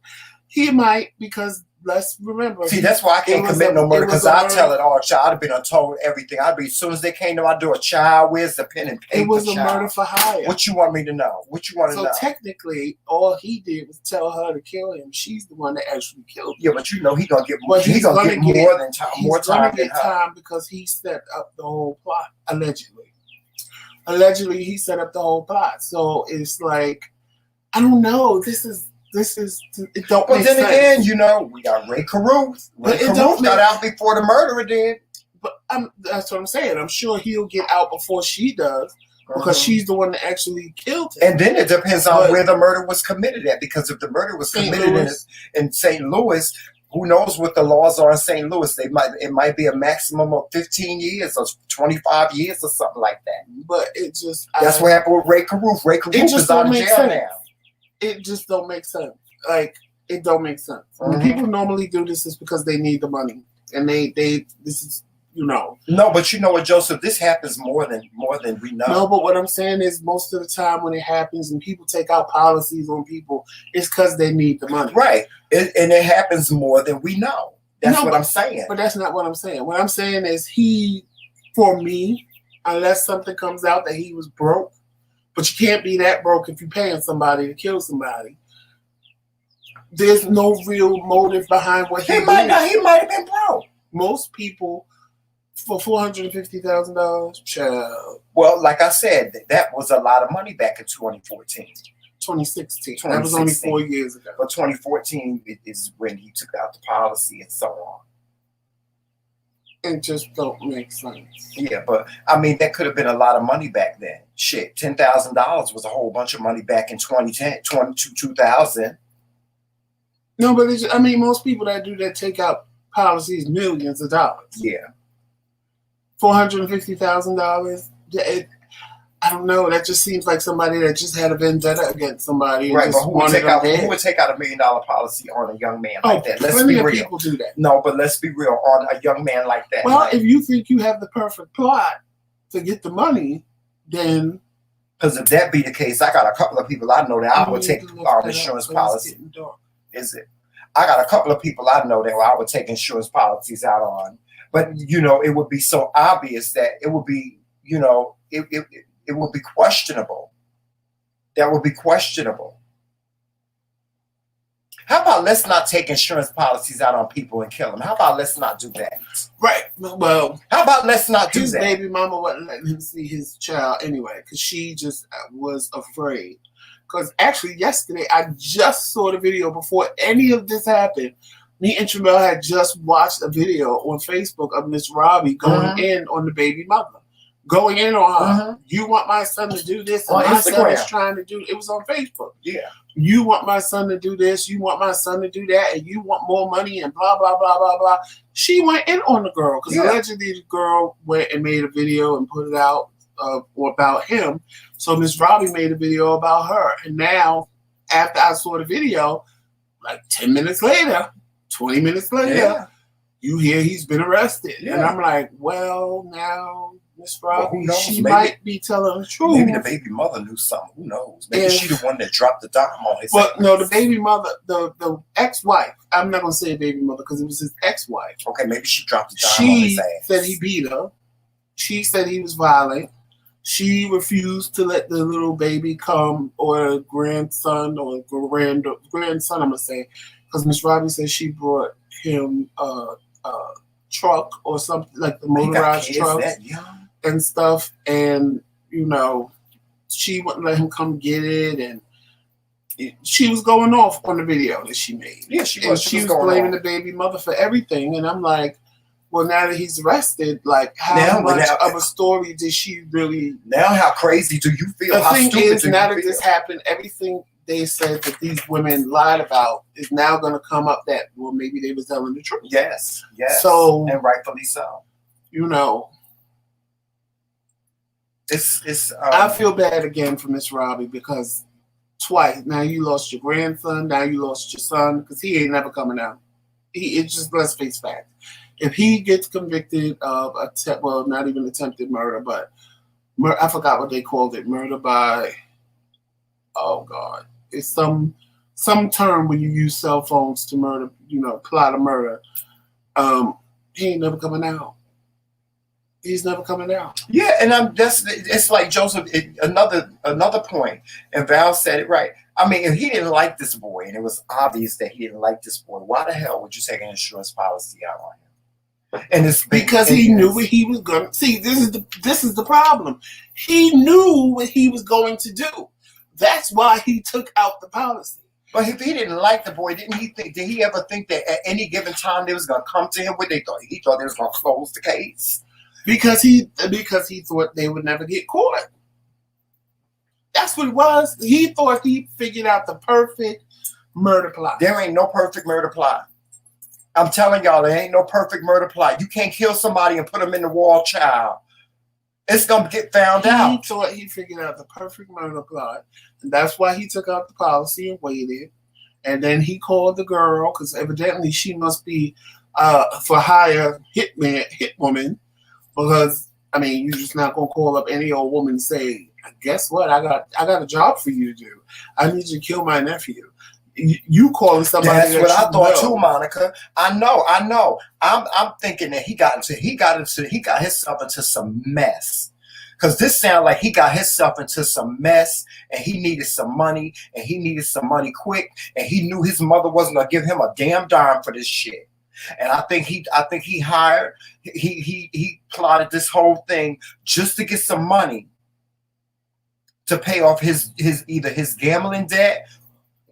[SPEAKER 1] he might, because let's remember.
[SPEAKER 2] See, that's why I can't commit no murder, because I tell it all. Child, I'd have been untold everything. I'd be, as soon as they came to my door, child, where's the pen and paper?
[SPEAKER 1] It was a murder for hire.
[SPEAKER 2] What you want me to know? What you want to know?
[SPEAKER 1] So technically, all he did was tell her to kill him. She's the one that actually killed him.
[SPEAKER 2] Yeah, but you know he's gonna get more. He's gonna get more than time. More time than her.
[SPEAKER 1] Time because he set up the whole plot. Allegedly, he set up the whole plot. So it's like, I don't know. This is it don't make sense.
[SPEAKER 2] But then again, you know, we got Ray Caruth. Ray Caruth got out before the murderer did.
[SPEAKER 1] But that's what I'm saying. I'm sure he'll get out before she does, because she's the one that actually killed him.
[SPEAKER 2] And then it depends on where the murder was committed at, because if the murder was committed in St. Louis, who knows what the laws are in St. Louis? It might be a maximum of 15 years or 25 years or something like that.
[SPEAKER 1] But it just
[SPEAKER 2] that's what happened with Ray Caruth. Ray Caruth is out of jail now.
[SPEAKER 1] It just don't make sense. Like, it don't make sense. When people normally do this, is because they need the money, and this is, you know.
[SPEAKER 2] No, but you know what, Joseph? This happens more than we know.
[SPEAKER 1] No, but what I'm saying is, most of the time when it happens and people take out policies on people, it's because they need the money.
[SPEAKER 2] Right, and it happens more than we know. That's what I'm saying.
[SPEAKER 1] But that's not what I'm saying. What I'm saying is, for me, unless something comes out that he was broke. But you can't be that broke if you're paying somebody to kill somebody. There's no real motive behind what he did.
[SPEAKER 2] He might have been broke.
[SPEAKER 1] Most people, for $450,000, child.
[SPEAKER 2] Well, like I said, that was a lot of money back in 2014.
[SPEAKER 1] 2016. That was only 4 years ago.
[SPEAKER 2] But 2014 is when he took out the policy and so on.
[SPEAKER 1] It just don't make sense.
[SPEAKER 2] Yeah, but I mean, that could have been a lot of money back then. Shit, $10,000 was a whole bunch of money back in 2000.
[SPEAKER 1] No, but I mean, most people that do that take out policies millions of dollars.
[SPEAKER 2] Yeah.
[SPEAKER 1] $450,000. I don't know. That just seems like somebody that just had a vendetta against somebody.
[SPEAKER 2] Right, but who would take out $1 million policy on a young man like that? Let's be real.
[SPEAKER 1] People do that.
[SPEAKER 2] No, but let's be real, on a young man like that.
[SPEAKER 1] Well, if you think you have the perfect plot to get the money, then...
[SPEAKER 2] Because if that be the case, I got a couple of people I know that I would take our insurance policy. Is it? I got a couple of people I know that I would take insurance policies out on. But, you know, it would be so obvious that it would be, you know, it would be questionable. That would be questionable. How about let's not take insurance policies out on people and kill them? How about let's not do that?
[SPEAKER 1] Right. Well,
[SPEAKER 2] how about let's not do that?
[SPEAKER 1] His baby mama wasn't letting him see his child anyway, because she just was afraid. Because actually yesterday, I just saw the video before any of this happened. Me and Tramel had just watched a video on Facebook of Miss Robbie going in on the baby mother. Going in on her. You want my son to do this, and my son is trying to do it. Was on Facebook.
[SPEAKER 2] Yeah.
[SPEAKER 1] You want my son to do this, you want my son to do that, and you want more money and blah, blah, blah, blah, blah. She went in on the girl, because allegedly the girl went and made a video and put it out about him. So Miss Robbie made a video about her. And now, after I saw the video, like 10 minutes later, 20 minutes later, you hear he's been arrested. Yeah. And I'm like, well, now Miss Robbie, well, she might be telling the truth.
[SPEAKER 2] Maybe the baby mother knew something. Who knows? Maybe she's the one that dropped the dime on his
[SPEAKER 1] But no, the baby mother, the ex-wife, I'm not going to say baby mother because it was his ex-wife.
[SPEAKER 2] Okay, maybe she dropped the dime on his ass.
[SPEAKER 1] She said he beat her. She said he was violent. She refused to let the little baby come, or grandson, or grandson, I'm going to say, because Miss Robbie said she brought him a truck or something, like the motorized truck and stuff. And, you know, she wouldn't let him come get it. And she was going off on the video that she made.
[SPEAKER 2] Yeah, she was.
[SPEAKER 1] She was blaming the baby mother for everything. And I'm like, well, now that he's arrested, like, how much of a story did she really...
[SPEAKER 2] Now, how crazy do you feel?
[SPEAKER 1] The thing is, now that this happened, everything they said that these women lied about is now going to come up that, well, maybe they was telling the truth.
[SPEAKER 2] Yes.
[SPEAKER 1] So,
[SPEAKER 2] and rightfully so.
[SPEAKER 1] You know,
[SPEAKER 2] it's.
[SPEAKER 1] I feel bad again for Miss Robbie because twice now you lost your grandson, now you lost your son because he ain't never coming out. It's just, let's face facts. If he gets convicted of not even attempted murder, but I forgot what they called it, murder by, oh God, it's some term when you use cell phones to murder, plot a murder. He ain't never coming out. He's never coming out.
[SPEAKER 2] Yeah, and it's like Joseph. Another point, and Val said it right. I mean, if he didn't like this boy, and it was obvious that he didn't like this boy, why the hell would you take an insurance policy out on him? And it's
[SPEAKER 1] because he knew what he was going to see. This is the problem. He knew what he was going to do. That's why he took out the policy.
[SPEAKER 2] But if he didn't like the boy, did he ever think that at any given time they was going to come to him? What he thought they was going to close the case?
[SPEAKER 1] Because he thought they would never get caught. That's what it was. He thought he figured out the perfect murder plot.
[SPEAKER 2] There ain't no perfect murder plot. I'm telling y'all, there ain't no perfect murder plot. You can't kill somebody and put them in the wall, child. It's going to get found out.
[SPEAKER 1] He thought he figured out the perfect murder plot. And that's why he took out the policy and waited. And then he called the girl, because evidently she must be for hire hit woman. Because, I mean, you're just not going to call up any old woman and say, guess what? I got a job for you to do. I need you to kill my nephew. You calling somebody?
[SPEAKER 2] That's what I thought too, Monica. I know. I'm thinking that he got himself into some mess. Because this sounds like he got himself into some mess, and he needed some money, and he needed some money quick, and he knew his mother wasn't gonna give him a damn dime for this shit. And I think he plotted this whole thing just to get some money to pay off his either his gambling debt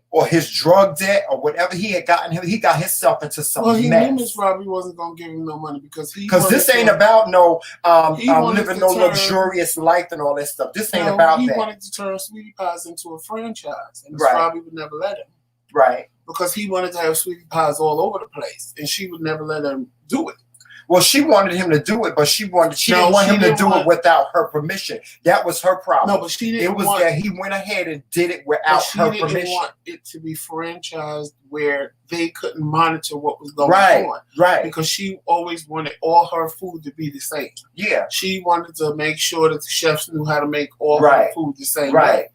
[SPEAKER 2] or his drug debt or whatever he had gotten him. He got himself into some mess.
[SPEAKER 1] Well, he knew Miss Robbie wasn't gonna give him no money because
[SPEAKER 2] this ain't about no living no luxurious life and all that stuff. This ain't about that.
[SPEAKER 1] He wanted to turn Sweetie Pies into a franchise, and Miss Robbie would never let him.
[SPEAKER 2] Right.
[SPEAKER 1] Because he wanted to have Sweetie Pies all over the place, and she would never let him do it.
[SPEAKER 2] Well, she wanted him to do it, but she didn't want him to do it without her permission. That was her problem.
[SPEAKER 1] No, but she didn't.
[SPEAKER 2] That he went ahead and did it without her permission. She didn't want
[SPEAKER 1] it to be franchised where they couldn't monitor what was going on.
[SPEAKER 2] Right.
[SPEAKER 1] Because she always wanted all her food to be the same.
[SPEAKER 2] Yeah.
[SPEAKER 1] She wanted to make sure that the chefs knew how to make all her food the same way.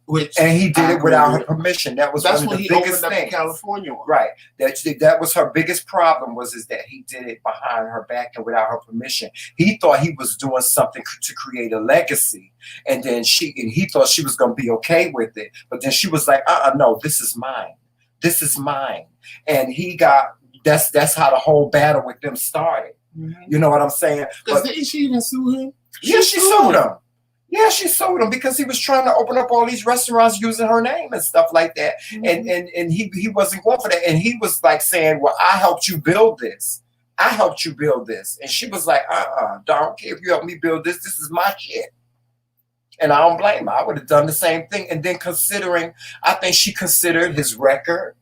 [SPEAKER 2] And he did it without her permission. That's one of the biggest things.
[SPEAKER 1] In California one.
[SPEAKER 2] Right. That was her biggest problem is that he did it behind her back and without her permission. He thought he was doing something to create a legacy, and then he thought she was going to be okay with it. But then she was like, no, this is mine. This is mine. And that's how the whole battle with them started. Mm-hmm. You know what I'm saying?
[SPEAKER 1] Didn't she even sue him?
[SPEAKER 2] Yeah, she sued him. Yeah, she sued him because he was trying to open up all these restaurants using her name and stuff like that. Mm-hmm. And he wasn't going for that. And he was like saying, well, I helped you build this. I helped you build this. And she was like, don't care if you helped me build this. This is my shit. And I don't blame her. I would have done the same thing. And then I think she considered his record.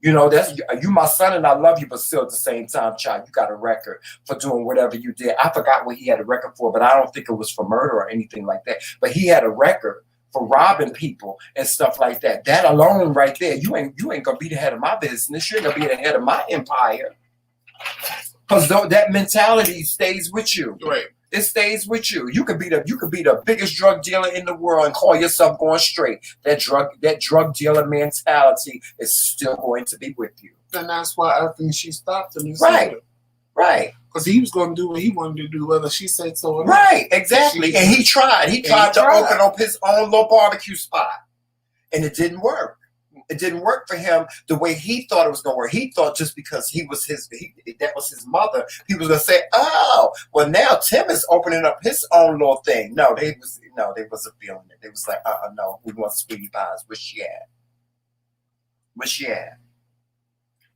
[SPEAKER 2] You know, that's you my son and I love you, but still at the same time, child, you got a record for doing whatever you did. I forgot what he had a record for, but I don't think it was for murder or anything like that. But he had a record for robbing people and stuff like that. That alone right there, you ain't gonna be the head of my business. You're gonna be the head of my empire. Because that mentality stays with you.
[SPEAKER 1] Right.
[SPEAKER 2] It stays with you. You could be the biggest drug dealer in the world and call yourself going straight. That drug dealer mentality is still going to be with you.
[SPEAKER 1] And that's why I think she stopped him.
[SPEAKER 2] Right.
[SPEAKER 1] Because he was going to do what he wanted to do, whether she said so or not.
[SPEAKER 2] Right, exactly. And he tried. He tried to open up his own little barbecue spot. And it didn't work. It didn't work for him the way he thought it was going to work. He thought just because that was his mother, he was going to say, oh, well, now Tim is opening up his own little thing. No, they wasn't feeling it. They was like, no, we want Sweetie Pies. Where's she at?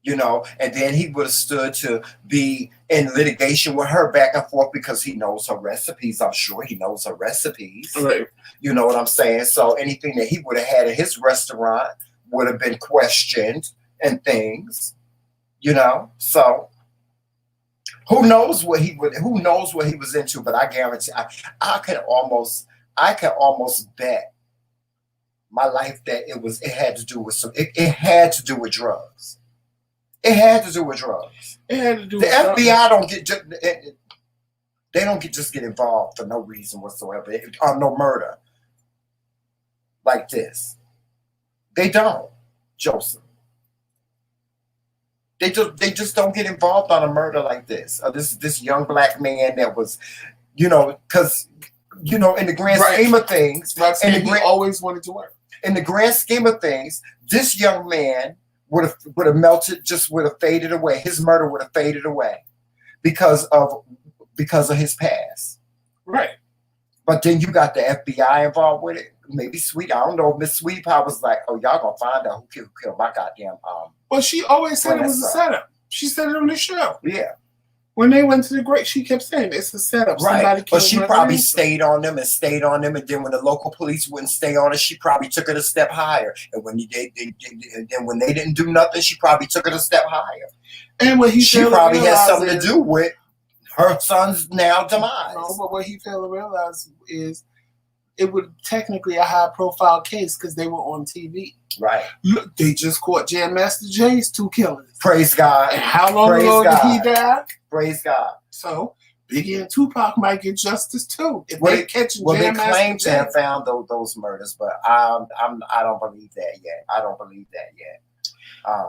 [SPEAKER 2] you know, and then he would have stood to be in litigation with her back and forth because he knows her recipes. I'm sure he knows her recipes.
[SPEAKER 1] Right.
[SPEAKER 2] You know what I'm saying? So anything that he would have had at his restaurant would have been questioned and things, you know. So who knows what he was into, but I guarantee I can almost bet my life that it had to do with it had to do with drugs. It had to do with drugs.
[SPEAKER 1] It had to do
[SPEAKER 2] the
[SPEAKER 1] with
[SPEAKER 2] FBI don't get just get involved for no reason whatsoever. No murder like this. They don't, Joseph. They just don't get involved on a murder like this. This young black man that was, you know, because you know, in the grand scheme of things,
[SPEAKER 1] he always wanted to work.
[SPEAKER 2] In the grand scheme of things, this young man would have melted, just would have faded away. His murder would have faded away because of his past.
[SPEAKER 1] Right.
[SPEAKER 2] But then you got the FBI involved with it. Maybe I don't know. Miss Sweet Pie was like, "Oh, y'all gonna find out who killed my goddamn."
[SPEAKER 1] Well, she always said it was a setup. She said it on the show.
[SPEAKER 2] Yeah.
[SPEAKER 1] When they went to the great, she kept saying it's a setup.
[SPEAKER 2] Right, but she probably stayed on them, and then when the local police wouldn't stay on it, she probably took it a step higher. And when when they didn't do nothing, she probably took it a step higher.
[SPEAKER 1] And what
[SPEAKER 2] she probably had something to do with her son's now demise.
[SPEAKER 1] No, but what he failed to realize is it was technically a high-profile case because they were on TV.
[SPEAKER 2] Right.
[SPEAKER 1] Look, they just caught Jam Master Jay's 2 killers.
[SPEAKER 2] Praise God.
[SPEAKER 1] And how long ago did he die?
[SPEAKER 2] Praise God.
[SPEAKER 1] So Biggie and Tupac might get justice too if they catch Jam Master Jay.
[SPEAKER 2] They claim to have found those murders, but I don't believe that yet. I don't believe that yet.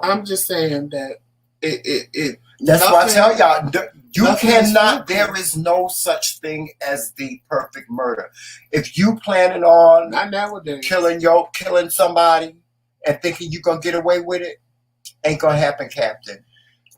[SPEAKER 1] I'm just saying that it
[SPEAKER 2] that's why I tell y'all, you cannot. There is no such thing as the perfect murder. If you planning on
[SPEAKER 1] not nowadays
[SPEAKER 2] killing somebody and thinking you're gonna get away with it, ain't gonna happen, Captain.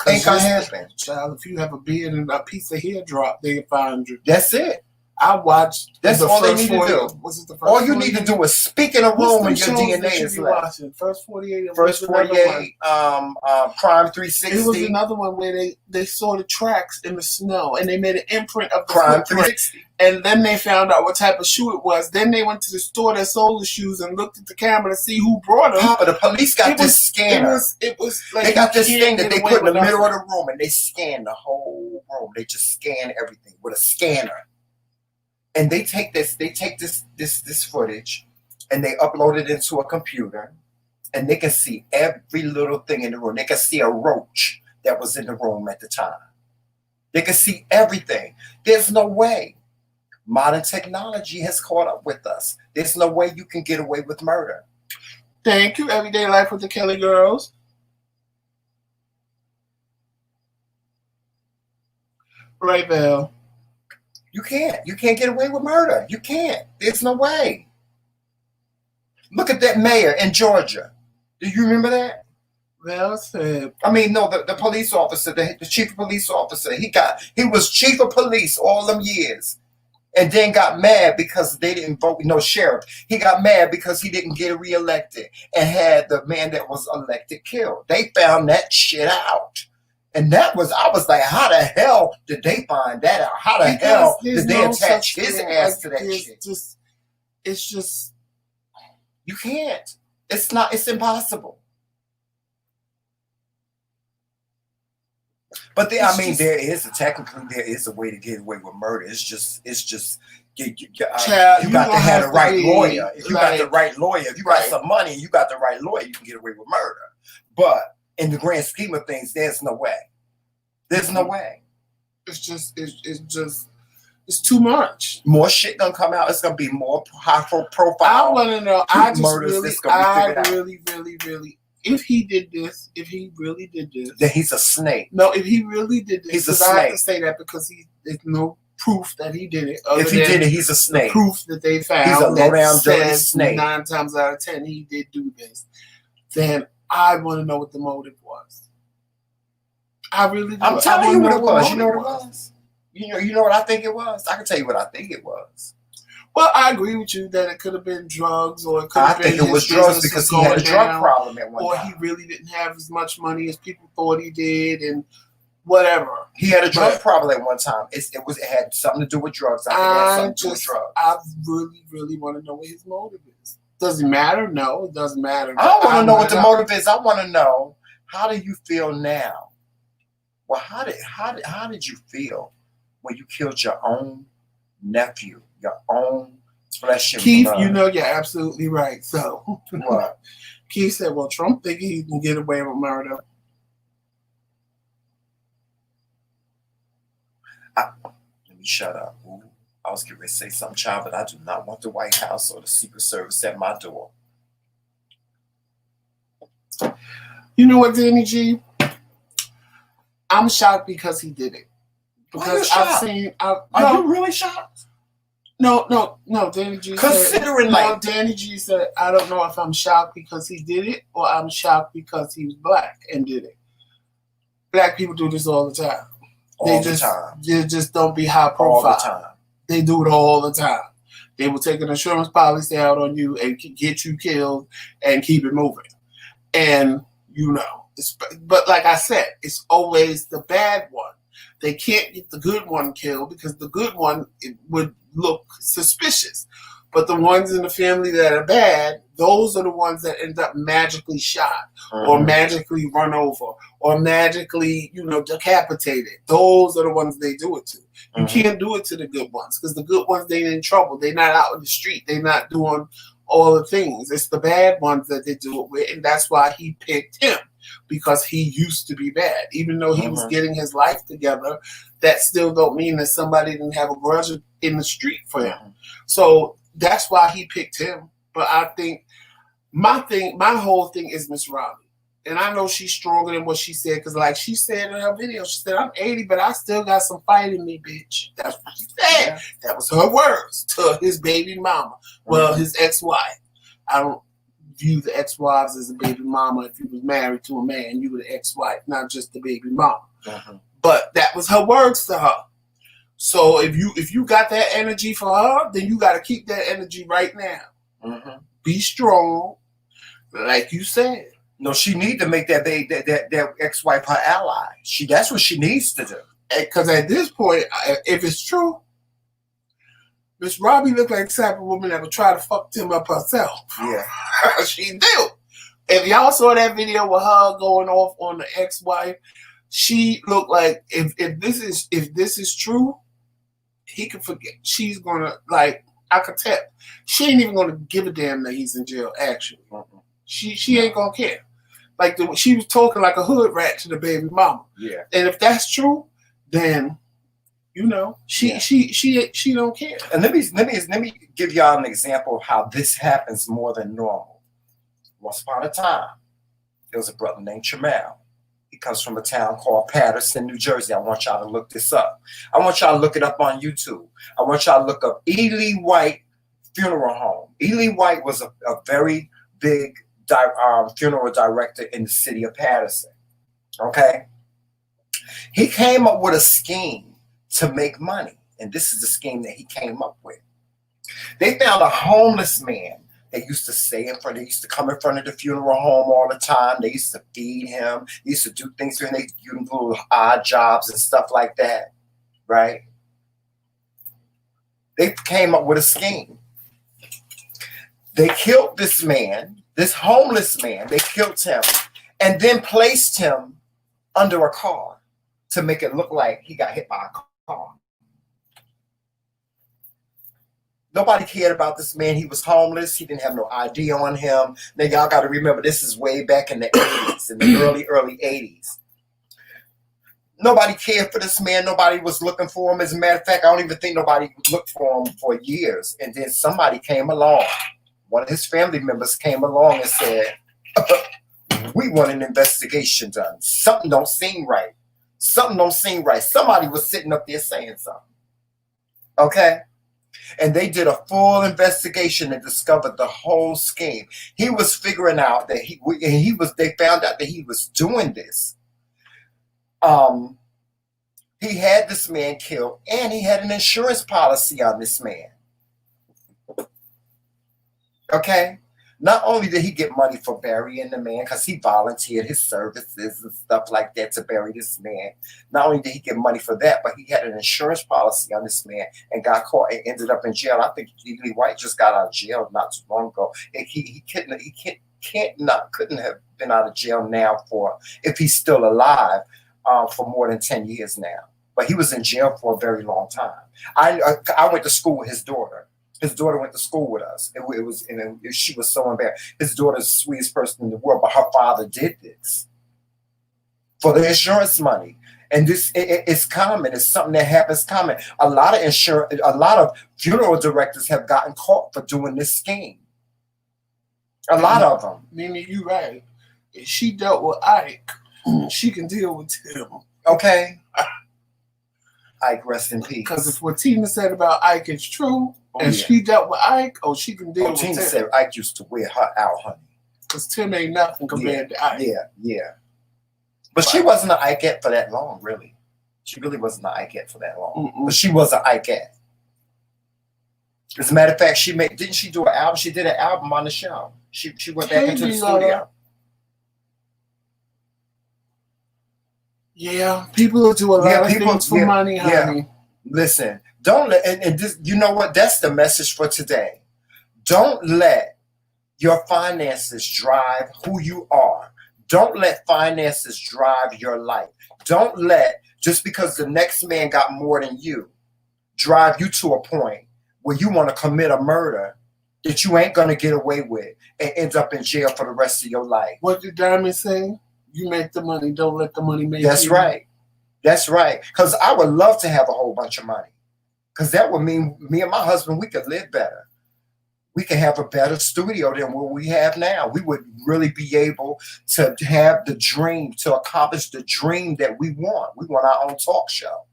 [SPEAKER 2] Ain't gonna happen.
[SPEAKER 1] Child, if you have a beard and a piece of hair drop, they find you.
[SPEAKER 2] That's it.
[SPEAKER 1] I watched.
[SPEAKER 2] That's all they need to do.
[SPEAKER 1] Was it the first
[SPEAKER 2] all you need to do is speak in a room and your DNA is left.
[SPEAKER 1] First 48.
[SPEAKER 2] First 48. Crime 360.
[SPEAKER 1] It was another one where they saw the tracks in the snow and they made an imprint of the
[SPEAKER 2] Crime 360.
[SPEAKER 1] And then they found out what type of shoe it was. Then they went to the store that sold the shoes and looked at the camera to see who brought them.
[SPEAKER 2] But the police got this scanner.
[SPEAKER 1] It was like
[SPEAKER 2] they got this thing that they put in the middle of the room and they scan the whole room. They just scan everything with a scanner. And they take this footage and they upload it into a computer and they can see every little thing in the room. They can see a roach that was in the room at the time. They can see everything. There's no way. Modern technology has caught up with us. There's no way you can get away with murder.
[SPEAKER 1] Thank you. Everyday Life with the Kelly Girls. Right, Val.
[SPEAKER 2] You can't get away with murder. You can't. There's no way. Look at that mayor in Georgia. Do you remember that?
[SPEAKER 1] Well said.
[SPEAKER 2] I mean, no, the police officer, the chief of police officer, he was chief of police all them years and then got mad because they didn't vote, no sheriff. He got mad because he didn't get reelected and had the man that was elected killed. They found that shit out. And I was like, how the hell did they find that out? How the hell did they attach his ass to that shit?
[SPEAKER 1] It's just,
[SPEAKER 2] you can't. It's impossible. But there is a way to get away with murder. It's just you got to have the right lawyer. If you got the right lawyer, if you got some money and you got the right lawyer, you can get away with murder. But in the grand scheme of things, there's no way. There's no way.
[SPEAKER 1] It's too much.
[SPEAKER 2] More shit gonna come out. It's gonna be more high profile.
[SPEAKER 1] I want to know. I really, if he really did this,
[SPEAKER 2] then he's a snake.
[SPEAKER 1] No, if he really did this,
[SPEAKER 2] he's a snake.
[SPEAKER 1] I have to say that because there's no proof that he did it.
[SPEAKER 2] If he did it, he's a snake.
[SPEAKER 1] Proof that they found.
[SPEAKER 2] He's a low down dirty snake.
[SPEAKER 1] 9 times out of 10, he did do this. Then I want to know what the motive was. I really do.
[SPEAKER 2] I'm telling you what it was. You know what it was? You know what I think it was? I can tell you what I think it was.
[SPEAKER 1] Well, I agree with you that it could have been drugs, or it could have been
[SPEAKER 2] I think it was drugs because he had a drug problem at one time.
[SPEAKER 1] Or he really didn't have as much money as people thought he did, and whatever.
[SPEAKER 2] He had a drug problem at one time. It had something to do with drugs. I think it had something to do with drugs.
[SPEAKER 1] I really, really want to know what his motive is. Does it matter? No, it doesn't matter.
[SPEAKER 2] I don't want to know what the motive is. I want to know, how do you feel now? Well, how did you feel when you killed your own nephew, your own flesh and
[SPEAKER 1] Keith,
[SPEAKER 2] blood?
[SPEAKER 1] you know you're absolutely right. So
[SPEAKER 2] what?
[SPEAKER 1] Keith said, well, Trump think he can get away with murder.
[SPEAKER 2] Let me shut up. Ooh, I was getting ready to say something, child, but I do not want the White House or the Secret Service at my door.
[SPEAKER 1] You know what, Danny G? I'm shocked because he did it.
[SPEAKER 2] Because I've seen. Are you really shocked?
[SPEAKER 1] No. Danny G said, Danny G said, I don't know if I'm shocked because he did it or I'm shocked because he was black and did it. Black people do this all the time. They just don't be high profile.
[SPEAKER 2] All the time.
[SPEAKER 1] They do it all the time. They will take an insurance policy out on you and get you killed and keep it moving. And you know, but like I said, it's always the bad one. They can't get the good one killed because the good one, it would look suspicious. But the ones in the family that are bad, those are the ones that end up magically shot or magically run over or magically, decapitated. Those are the ones they do it to. You can't do it to the good ones because the good ones, they in trouble. They're not out in the street. They're not doing all the things. It's the bad ones that they do it with, and that's why he picked him, because he used to be bad. Even though he was getting his life together, that still don't mean that somebody didn't have a grudge in the street for him. So that's why he picked him. But I think my whole thing is Miss Robbie. And I know she's stronger than what she said, because like she said in her video, she said, I'm 80, but I still got some fight in me, bitch. That's what she said. Yeah. That was her words to his baby mama. Well, his ex-wife. I don't view the ex-wives as a baby mama. If you was married to a man, you were the ex-wife, not just the baby mama. But that was her words to her. So if you got that energy for her, then you got to keep that energy right now. Be strong, like you said.
[SPEAKER 2] No, she need to make that ex-wife her ally. That's what she needs to do.
[SPEAKER 1] Because at this point, if it's true, Miss Robbie looked like the type of woman that would try to fuck him up herself. Yeah, she do. If y'all saw that video with her going off on the ex-wife, she looked like if this is true, he could forget. She's gonna I could tell. She ain't even gonna give a damn that he's in jail. Actually, she ain't gonna care. She was talking like a hood rat to the baby mama. Yeah. And if that's true, then she don't care.
[SPEAKER 2] And let me give y'all an example of how this happens more than normal. Once upon a time, there was a brother named Emil. He comes from a town called Patterson, New Jersey. I want y'all to look this up. I want y'all to look it up on YouTube. I want y'all to look up Ely White Funeral Home. Ely White was a very big funeral director in the city of Patterson. Okay? He came up with a scheme to make money. And this is the scheme that he came up with. They found a homeless man. They used to come in front of the funeral home all the time. They used to feed him. They used to do things for him. They give him little odd jobs and stuff like that. Right? They came up with a scheme. They killed this man, this homeless man. They killed him and then placed him under a car to make it look like he got hit by a car. Nobody cared about this man. He was homeless. He didn't have no ID on him. Now, y'all got to remember, this is way back in the 80s, in the early 80s. Nobody cared for this man. Nobody was looking for him. As a matter of fact, I don't even think nobody looked for him for years. And then somebody came along. One of his family members came along and said, we want an investigation done. Something don't seem right. Something don't seem right. Somebody was sitting up there saying something. Okay? And they did a full investigation and discovered the whole scheme. He was figuring out that they found out that he was doing this. He had this man killed and he had an insurance policy on this man. Okay. Not only did he get money for burying the man, because he volunteered his services and stuff like that to bury this man. Not only did he get money for that, but he had an insurance policy on this man and got caught and ended up in jail. I think Legally White just got out of jail not too long ago. And he couldn't have been out of jail now for, if he's still alive, for more than 10 years now. But he was in jail for a very long time. I went to school with his daughter. His daughter went to school with us. She was so embarrassed. His daughter's the sweetest person in the world, but her father did this for the insurance money. And this it's common. It's something that happens common. A lot of funeral directors have gotten caught for doing this scheme. A lot of them.
[SPEAKER 1] Mimi, you're right. If she dealt with Ike, she can deal with Tim.
[SPEAKER 2] Okay. Ike, rest in peace.
[SPEAKER 1] Because if what Tina said about Ike is true, and she dealt with Ike, she can deal with Tim.
[SPEAKER 2] Tina said Ike used to wear her out, honey.
[SPEAKER 1] Because Tim ain't nothing compared to Ike.
[SPEAKER 2] Yeah. But she wasn't an Ikeette for that long, really. She really wasn't an Ikeette for that long. But she was an Ikeette. As a matter of fact, didn't she do an album? She did an album on the show. She went back into the studio. Yeah, people do a lot of things for money, honey. Listen, don't let, and this, you know what? That's the message for today. Don't let your finances drive who you are. Don't let finances drive your life. Don't let, just because the next man got more than you, drive you to a point where you want to commit a murder that you ain't going to get away with and end up in jail for the rest of your life.
[SPEAKER 1] What did Diamond say? You make the money, don't let the money make you.
[SPEAKER 2] That's right. That's right. Because I would love to have a whole bunch of money. Because that would mean me and my husband, we could live better. We could have a better studio than what we have now. We would really be able to have the dream, to accomplish the dream that we want. We want our own talk show.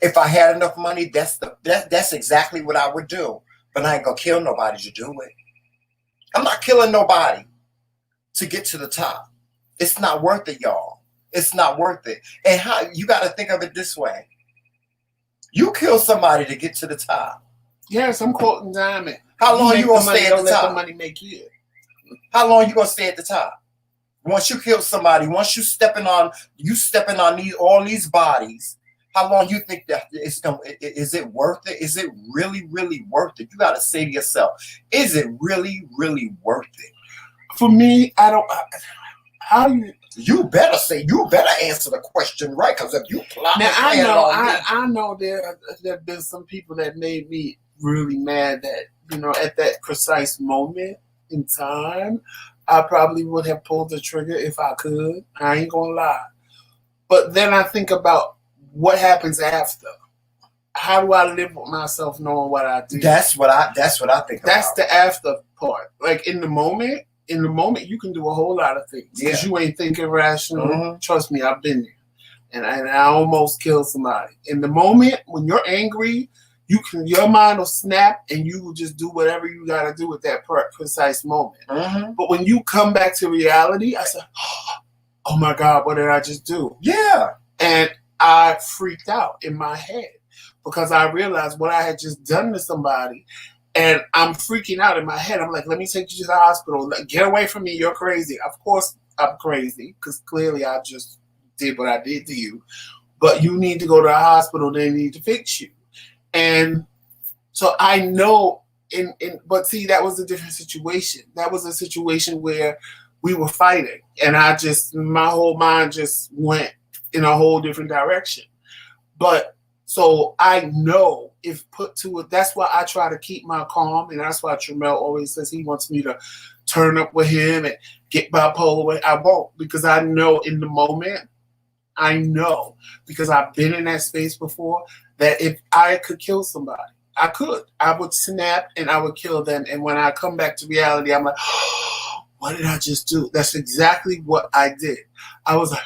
[SPEAKER 2] If I had enough money, that's exactly what I would do. But I ain't going to kill nobody to do it. I'm not killing nobody to get to the top. It's not worth it, y'all. It's not worth it. And how you got to think of it this way. You kill somebody to get to the top.
[SPEAKER 1] Yes, I'm quoting Diamond.
[SPEAKER 2] How long you gonna stay at the top?
[SPEAKER 1] Let the money make you.
[SPEAKER 2] How long you gonna stay at the top? Once you kill somebody, once you stepping on all these bodies, how long you think that it's gonna? Is it worth it? Is it really, really worth it? You got to say to yourself, is it really, really worth it?
[SPEAKER 1] For me, I don't. How you?
[SPEAKER 2] You better answer the question right, because if you plot
[SPEAKER 1] now, I know there've been some people that made me really mad that, at that precise moment in time, I probably would have pulled the trigger if I could. I ain't gonna lie. But then I think about what happens after. How do I live with myself knowing what I do?
[SPEAKER 2] That's what I think about.
[SPEAKER 1] That's the after part. Like in the moment, you can do a whole lot of things because you ain't thinking rational. Mm-hmm. Trust me, I've been there, and I almost killed somebody. In the moment when you're angry, your mind will snap, and you will just do whatever you got to do at that precise moment. Mm-hmm. But when you come back to reality, I said, "Oh my God, what did I just do?"
[SPEAKER 2] Yeah,
[SPEAKER 1] and I freaked out in my head because I realized what I had just done to somebody. And I'm freaking out in my head. I'm like, let me take you to the hospital. Get away from me. You're crazy. Of course I'm crazy because clearly I just did what I did to you. But you need to go to the hospital. They need to fix you. And so I know, but see, that was a different situation. That was a situation where we were fighting. And my whole mind just went in a whole different direction. But so I know if put to it, that's why I try to keep my calm. And that's why Tramel always says he wants me to turn up with him and get bipolar. I won't, because I know in the moment, because I've been in that space before, that if I could kill somebody, I would snap and I would kill them. And when I come back to reality, I'm like, what did I just do? That's exactly what I did. I was like,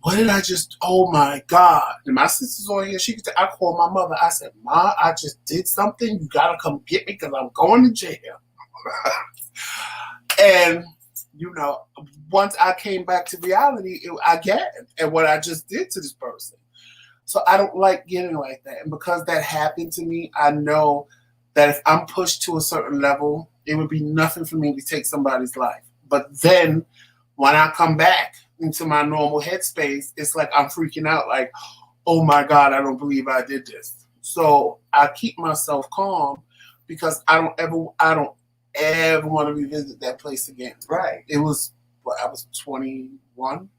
[SPEAKER 1] what did I just, oh my God. And my sister's on here. I called my mother. I said, Ma, I just did something. You got to come get me because I'm going to jail. And, once I came back to reality, I get it. And what I just did to this person. So I don't like getting like that. And because that happened to me, I know that if I'm pushed to a certain level, it would be nothing for me to take somebody's life. But then when I come back into my normal headspace, it's like I'm freaking out like, oh my God, I don't believe I did this. So I keep myself calm because I don't ever want to revisit that place again.
[SPEAKER 2] Right.
[SPEAKER 1] It was, I was 21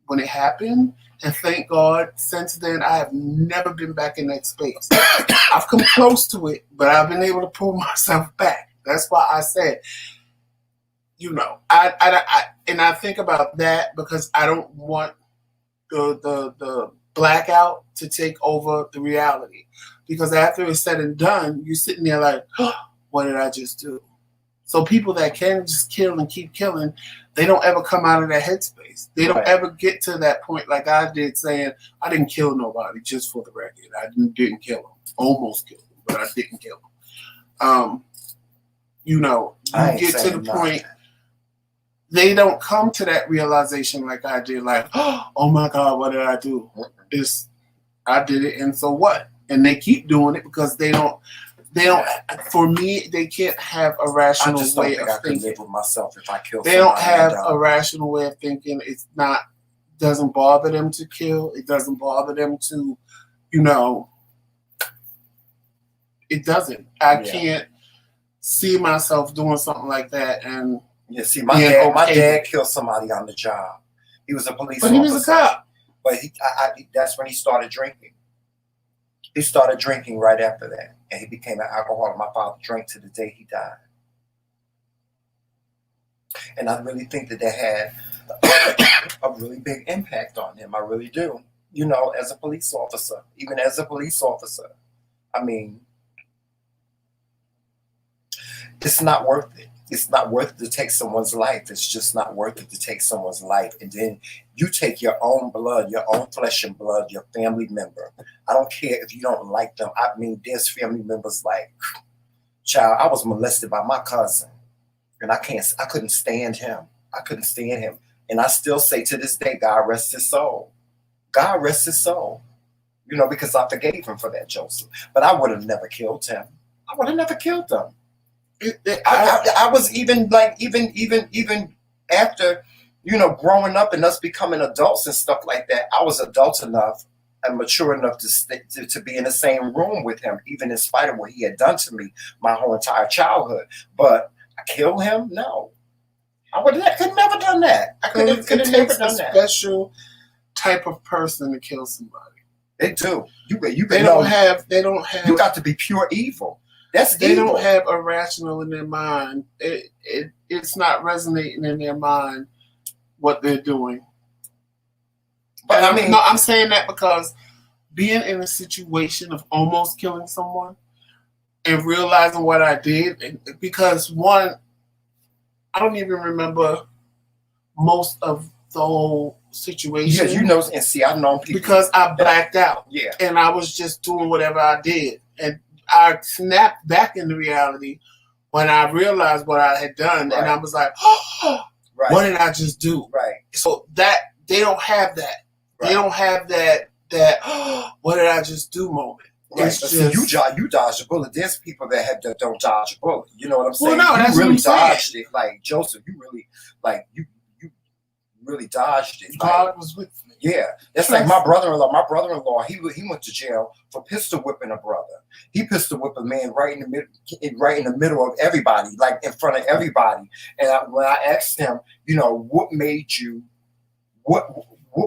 [SPEAKER 1] when it happened. And thank God, since then, I have never been back in that space. I've come close to it, but I've been able to pull myself back. That's why I said, you know, I think about that because I don't want the blackout to take over the reality. Because after it's said and done, you're sitting there like, oh, what did I just do? So people that can just kill and keep killing, they don't ever come out of that headspace. They don't ever get to that point like I did, saying, I didn't kill nobody, just for the record. I didn't kill him. Almost killed him, but I didn't kill him. You know, you get to the point, they don't come to that realization like I did, like, oh my God, what did I do? I did it, and so what? And they keep doing it because they don't, for me, they can't have a rational way of thinking.
[SPEAKER 2] Live with myself if I kill
[SPEAKER 1] they don't have a rational way of thinking. It's not, doesn't bother them to kill. It doesn't bother them to, you know, it doesn't. I can't see myself doing something like that. And
[SPEAKER 2] see, my dad killed somebody on the job. He was a police officer.
[SPEAKER 1] But he was a cop.
[SPEAKER 2] But that's when he started drinking. He started drinking right after that. And he became an alcoholic. My father drank to the day he died. And I really think that had a really big impact on him. I really do. You know, as a police officer, even as a police officer, I mean, it's not worth it. It's not worth it to take someone's life. It's just not worth it to take someone's life. And then you take your own blood, your own flesh and blood, your family member. I don't care if you don't like them. I mean, there's family members like, child, I was molested by my cousin. And I couldn't stand him. I couldn't stand him. And I still say to this day, God rest his soul. God rest his soul. You know, because I forgave him for that, Joseph. But I would have never killed him. I would have never killed him. I was even after, you know, growing up and us becoming adults and stuff like that, I was adult enough and mature enough to be in the same room with him, even in spite of what he had done to me my whole entire childhood. But I killed him? No. I could have never done that. I could have never done that.
[SPEAKER 1] Special type of person to kill somebody.
[SPEAKER 2] They do.
[SPEAKER 1] They don't have.
[SPEAKER 2] You got to be pure evil.
[SPEAKER 1] They don't have a rational in their mind. It's not resonating in their mind what they're doing. But I'm saying that because being in a situation of almost killing someone and realizing what I did, because one, I don't even remember most of the whole situation.
[SPEAKER 2] Yeah, you know, and see, I've known people
[SPEAKER 1] because I blacked out.
[SPEAKER 2] Yeah,
[SPEAKER 1] and I was just doing whatever I did, and I snapped back into reality when I realized what I had done, and I was like, oh, what did I just do?
[SPEAKER 2] Right.
[SPEAKER 1] So that they don't have that. Right. They don't have that oh, what did I just do moment.
[SPEAKER 2] Right. It's just, you dodged a bullet. There's people that don't dodge a bullet. You know what I'm saying?
[SPEAKER 1] Well, no, that's
[SPEAKER 2] you really
[SPEAKER 1] what I'm
[SPEAKER 2] dodged it. Like Joseph, you really you really dodged it.
[SPEAKER 1] God was with me.
[SPEAKER 2] Yeah, that's like my brother-in-law. My brother-in-law, he went to jail for pistol whipping a brother. He pistol whipped a man right in the middle of everybody, like in front of everybody. And when I asked him, you know, what made you? What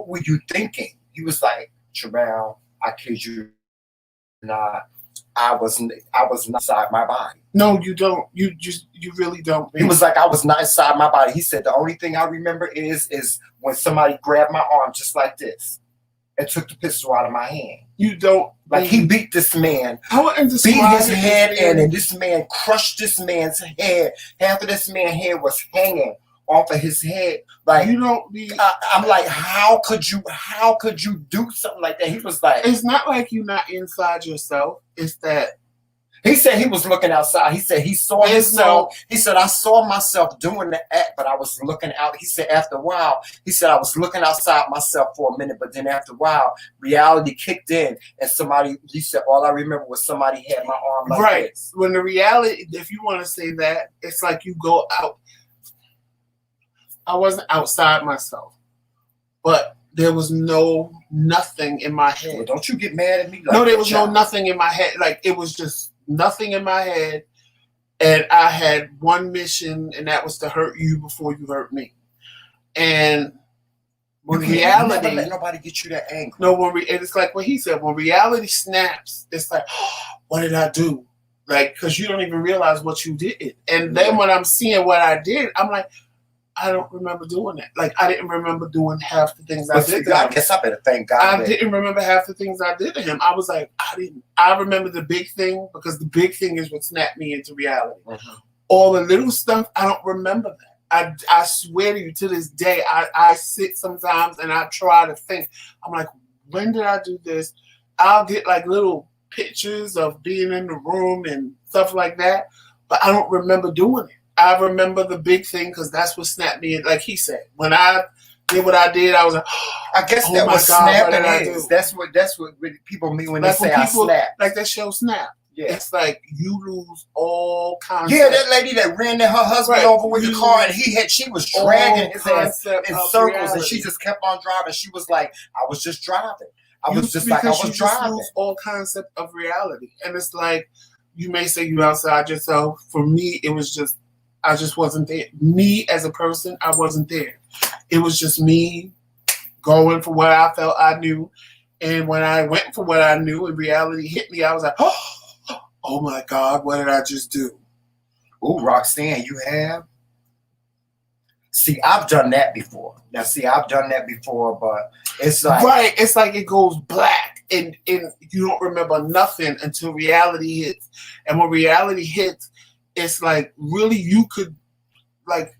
[SPEAKER 2] were you thinking? He was like, Jamal, I kid you not, I was not inside my body.
[SPEAKER 1] No, you don't. You really don't.
[SPEAKER 2] He was like, I was not inside my body. He said, the only thing I remember is when somebody grabbed my arm just like this and took the pistol out of my hand.
[SPEAKER 1] You don't.
[SPEAKER 2] Like he beat this man, beat his head in, and this man crushed this man's head. Half of this man's head was hanging off of his head. Like
[SPEAKER 1] you don't.
[SPEAKER 2] I'm like, how could you do something like that? He was like,
[SPEAKER 1] it's not like you're not inside yourself. It's that
[SPEAKER 2] He said he was looking outside. He said he saw himself. He said, I saw myself doing the act, but I was looking out. He said, after a while, he said, I was looking outside myself for a minute, but then after a while, reality kicked in, and somebody, he said, all I remember was somebody had my arm like this.
[SPEAKER 1] When the reality, if you want to say that, it's like you go out. I wasn't outside myself, but there was nothing in my head.
[SPEAKER 2] Well, don't you get mad at me?
[SPEAKER 1] Like no, there was nothing in my head. Like, it was just nothing in my head. And I had one mission, and that was to hurt you before you hurt me. And when reality,
[SPEAKER 2] never let nobody get you that angry.
[SPEAKER 1] No, it's like what he said. When reality snaps, it's like, oh, what did I do? Like, because you don't even realize what you did. And then when I'm seeing what I did, I'm like, I don't remember doing that. Like, I didn't remember doing half the things I did to him.
[SPEAKER 2] I guess I better thank God.
[SPEAKER 1] I didn't remember half the things I did to him. I was like, I remember the big thing, because the big thing is what snapped me into reality. Mm-hmm. All the little stuff, I don't remember that. I swear to you, to this day, I sit sometimes and I try to think. I'm like, when did I do this? I'll get like little pictures of being in the room and stuff like that, but I don't remember doing it. I remember the big thing, because that's what snapped me. Like he said, when I did what I did, I was like, oh,
[SPEAKER 2] I guess that was snapping is. That's what people mean when they say I snap.
[SPEAKER 1] Like that show Snap. Yeah. It's like you lose all concept.
[SPEAKER 2] Yeah, that lady that ran her husband over with the car, and she was dragging his ass in circles, and she just kept on driving. She was like, I was just driving. I was driving.
[SPEAKER 1] Just lose all concept of reality. And it's like, you may say you outside yourself. For me, it was just, I just wasn't there. Me as a person, I wasn't there. It was just me going for what I felt I knew. And when I went for what I knew and reality hit me, I was like, oh my God, what did I just do?
[SPEAKER 2] Ooh, Roxanne, you have? See, I've done that before. Now, I've done that before, but it's like...
[SPEAKER 1] Right, it's like it goes black and you don't remember nothing until reality hits. And when reality hits, it's like, really, you could, like,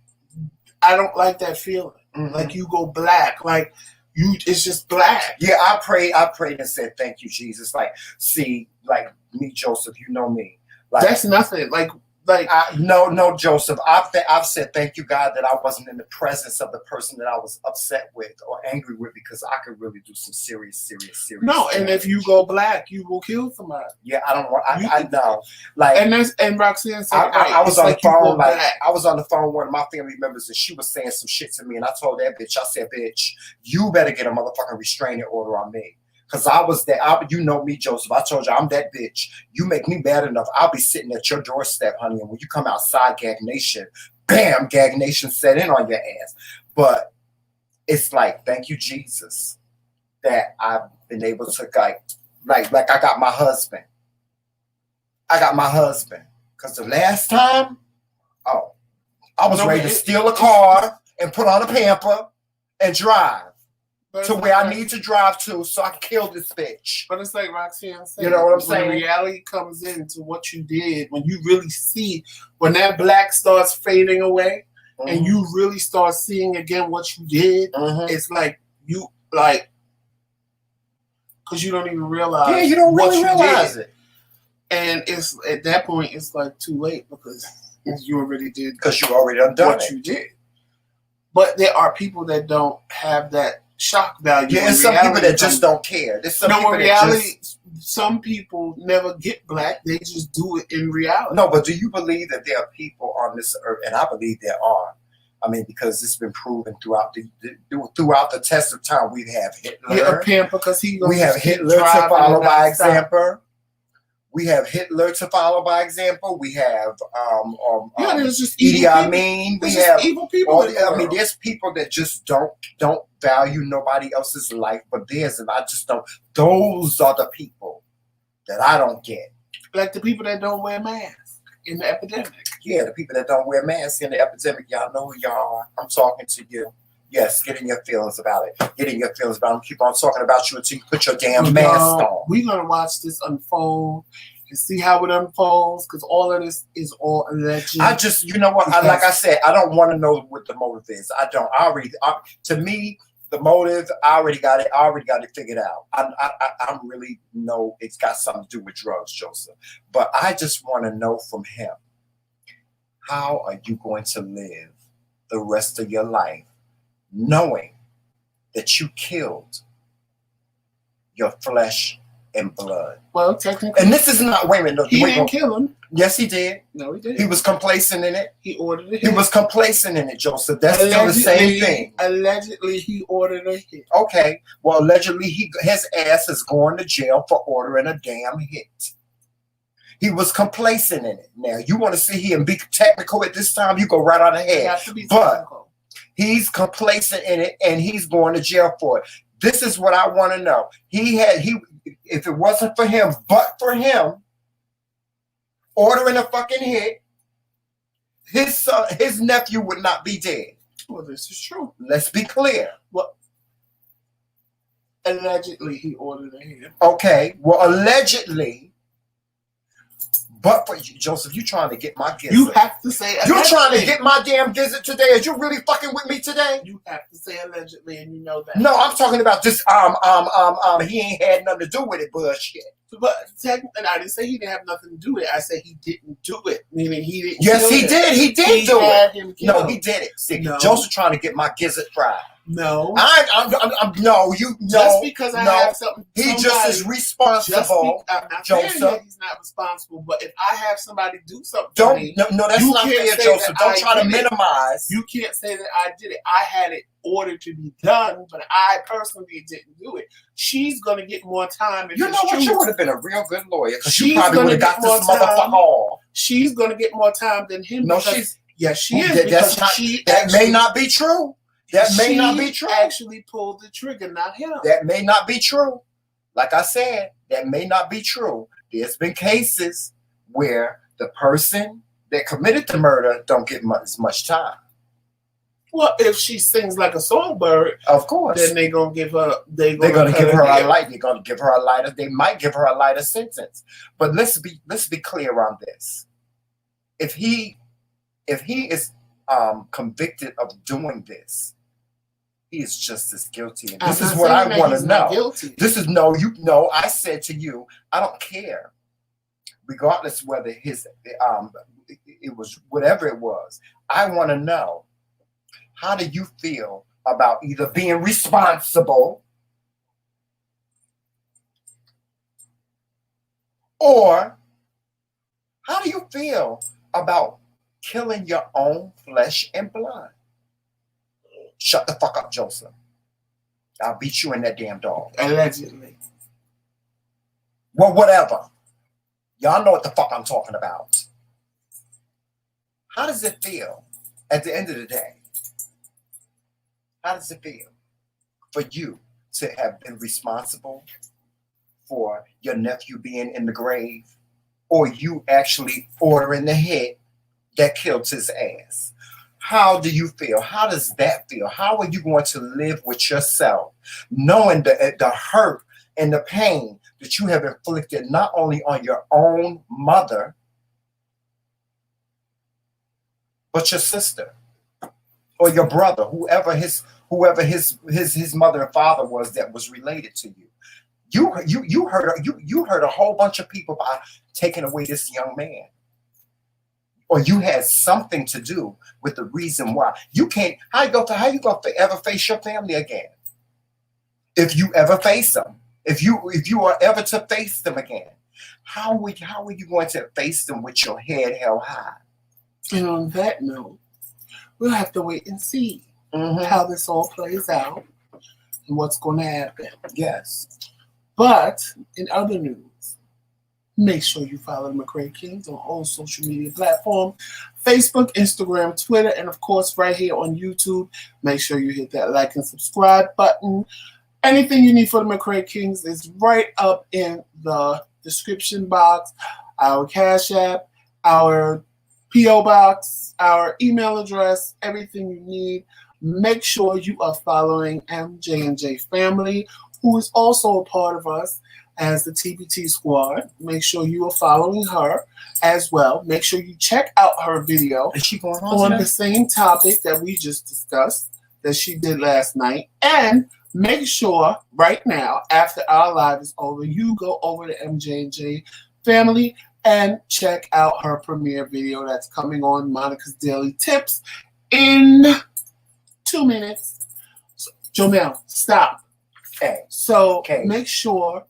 [SPEAKER 1] I don't like that feeling. Mm-hmm. Like, you go black. Like, it's just black.
[SPEAKER 2] Yeah, I prayed and said, thank you, Jesus. Like, see, like me, Joseph, you know me. Like,
[SPEAKER 1] that's nothing. Like
[SPEAKER 2] no, Joseph. I've said thank you, God, that I wasn't in the presence of the person that I was upset with or angry with, because I could really do some serious.
[SPEAKER 1] No, and if you go black, you will kill somebody.
[SPEAKER 2] Yeah, I don't want. I know. Like,
[SPEAKER 1] and Roxanne said,
[SPEAKER 2] I was on the phone. Like, I was on the phone with one of my family members, and she was saying some shit to me, and I told that bitch, I said, bitch, you better get a motherfucking restraining order on me. Because I was there. You know me, Joseph. I told you, I'm that bitch. You make me bad enough, I'll be sitting at your doorstep, honey. And when you come outside, Gag Nation, bam, Gag Nation set in on your ass. But it's like, thank you, Jesus, that I've been able to, like I got my husband. Because the last time, I was ready to steal a car and put on a pamper and drive. To where I need to drive to, so I can kill this bitch.
[SPEAKER 1] But it's like Roxanne said.
[SPEAKER 2] You know what I'm saying?
[SPEAKER 1] When reality comes into what you did, when you really see, when that black starts fading away, mm-hmm. and you really start seeing again what you did, mm-hmm. it's like because you don't even realize.
[SPEAKER 2] Yeah, you don't really realize it.
[SPEAKER 1] And it's at that point, it's like too late, because you already did.
[SPEAKER 2] Because you already done
[SPEAKER 1] what you did. But there are people that don't have that shock value.
[SPEAKER 2] Yeah, and some people that just don't care. There's some people
[SPEAKER 1] reality, some people never get black. They just do it in reality.
[SPEAKER 2] No, but do you believe that there are people on this earth, and I believe there are. I mean, because it's been proven throughout the test of time. We have Hitler.
[SPEAKER 1] Yeah, because
[SPEAKER 2] we have Hitler to follow by example. We have Hitler to follow by example. We have
[SPEAKER 1] there's just
[SPEAKER 2] Idi Amin. We have
[SPEAKER 1] evil people.
[SPEAKER 2] There's people that just don't value nobody else's life but theirs, and I just don't. Those are the people that I don't get.
[SPEAKER 1] Like the people that don't wear masks in the epidemic.
[SPEAKER 2] Yeah, the people that don't wear masks in the epidemic. Y'all know who y'all are. I'm talking to you. Yes, get in your feelings about it. Get in your feelings about it. Keep on talking about you until you put your damn mask on.
[SPEAKER 1] We're going to watch this unfold and see how it unfolds, because all of this is all alleged.
[SPEAKER 2] I just, you know what? Like I said, I don't want to know what the motive is. I don't. To me, The motive, I already got it figured out. I'm really know it's got something to do with drugs, Joseph. But I just want to know from him, how are you going to live the rest of your life knowing that you killed your flesh and blood?
[SPEAKER 1] Well, technically,
[SPEAKER 2] and this is not. Wait a minute.
[SPEAKER 1] He didn't kill him.
[SPEAKER 2] Yes, he did.
[SPEAKER 1] No, he didn't.
[SPEAKER 2] He was complacent in it.
[SPEAKER 1] He ordered it.
[SPEAKER 2] He was complacent in it, Joseph. That's still the same thing.
[SPEAKER 1] Allegedly, he ordered a hit.
[SPEAKER 2] Okay. Well, allegedly, his ass is going to jail for ordering a damn hit. He was complacent in it. Now, you want to sit here and be technical at this time, you go right on ahead.
[SPEAKER 1] You have to be technical.
[SPEAKER 2] He's complacent in it, and he's going to jail for it. This is what I want to know. If it wasn't for him, but for him, ordering a fucking hit, his nephew would not be dead.
[SPEAKER 1] Well, this is true.
[SPEAKER 2] Let's be clear.
[SPEAKER 1] Well, allegedly, he ordered a hit.
[SPEAKER 2] Okay. Well, allegedly. But for you, Joseph, you trying to get my gizzard.
[SPEAKER 1] You have to say allegedly.
[SPEAKER 2] You're trying to get my damn gizzard today. Are you really fucking with me today?
[SPEAKER 1] You have to say allegedly, and you know that.
[SPEAKER 2] No, I'm talking about this. He ain't had nothing to do with it, bullshit.
[SPEAKER 1] But technically, I didn't say he didn't have nothing to do with it. I said he didn't do it, meaning he didn't.
[SPEAKER 2] Yes, he did. He did do it. No, he did it. See,
[SPEAKER 1] no.
[SPEAKER 2] Joseph trying to get my gizzard fried.
[SPEAKER 1] No,
[SPEAKER 2] no. You no.
[SPEAKER 1] Just because I have something,
[SPEAKER 2] he just is responsible.
[SPEAKER 1] I'm not
[SPEAKER 2] Joseph,
[SPEAKER 1] saying that he's not responsible, but if I have somebody do something,
[SPEAKER 2] no, that's not fair, Joseph. Don't try to minimize.
[SPEAKER 1] You can't say that I did it. I had it ordered to be done, but I personally didn't do it. She's gonna get more time.
[SPEAKER 2] You know what? You would have been a real good lawyer because you probably would have got this motherfucker off.
[SPEAKER 1] She's gonna get more time than him.
[SPEAKER 2] No, she's.
[SPEAKER 1] Yes, she is.
[SPEAKER 2] That may not be true. That may not be true.
[SPEAKER 1] Actually pulled the trigger, not him.
[SPEAKER 2] That may not be true. Like I said, that may not be true. There's been cases where the person that committed the murder don't get as much time.
[SPEAKER 1] Well, if she sings like a songbird,
[SPEAKER 2] of course,
[SPEAKER 1] then they're gonna give her. They're
[SPEAKER 2] gonna give her a light. They're gonna give her a lighter. They might give her a lighter sentence. But let's be clear on this. If he is convicted of doing this, he is just as guilty. And this is what I want to know. This is I said to you, I don't care, regardless whether it was whatever it was. I want to know, how do you feel about either being responsible or how do you feel about killing your own flesh and blood? Shut the fuck up, Joseph. I'll beat you in that damn dog.
[SPEAKER 1] Allegedly.
[SPEAKER 2] Well, whatever. Y'all know what the fuck I'm talking about. How does it feel at the end of the day? How does it feel for you to have been responsible for your nephew being in the grave, or you actually ordering the hit that killed his ass? How do you feel? How does that feel? How are you going to live with yourself, knowing the hurt and the pain that you have inflicted not only on your own mother, but your sister or your brother, whoever his mother and father was that was related to you? You hurt a whole bunch of people by taking away this young man. Or you had something to do with the reason why. You can't. How you gonna ever face your family again? If you ever face them, if you are ever to face them again, how are you going to face them with your head held high?
[SPEAKER 1] And on that note, we'll have to wait and see how this all plays out and what's going to happen.
[SPEAKER 2] Yes.
[SPEAKER 1] But in other news, make sure you follow the McRae Kingz on all social media platforms, Facebook, Instagram, Twitter, and of course right here on YouTube. Make sure you hit that like and subscribe button. Anything you need for the McRae Kingz is right up in the description box. Our Cash App, our P.O. Box, our email address, everything you need. Make sure you are following MJ&J family, who is also a part of us as the TBT squad. Make sure you are following her as well. Make sure you check out her video
[SPEAKER 2] is she going
[SPEAKER 1] on the same topic that we just discussed. that she did last night. And make sure right now, after our live is over, you go over to MJ&J Family and check out her premiere video that's coming on Monica's Daily Tips in 2 minutes. So, Jomel, stop.
[SPEAKER 2] Okay.
[SPEAKER 1] So make sure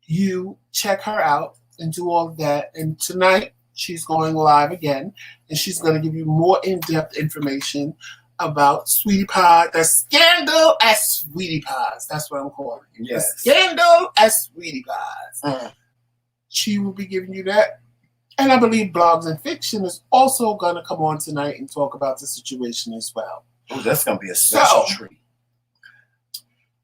[SPEAKER 1] you check her out and do all of that. And tonight she's going live again, and she's going to give you more in-depth information about Sweetie Pie, the scandal at Sweetie Pies. That's what I'm calling it.
[SPEAKER 2] Yes.
[SPEAKER 1] The scandal at Sweetie Pies. She will be giving you that. And I believe Blogs and Fiction is also going to come on tonight and talk about the situation as well.
[SPEAKER 2] Oh, that's going to be a special treat.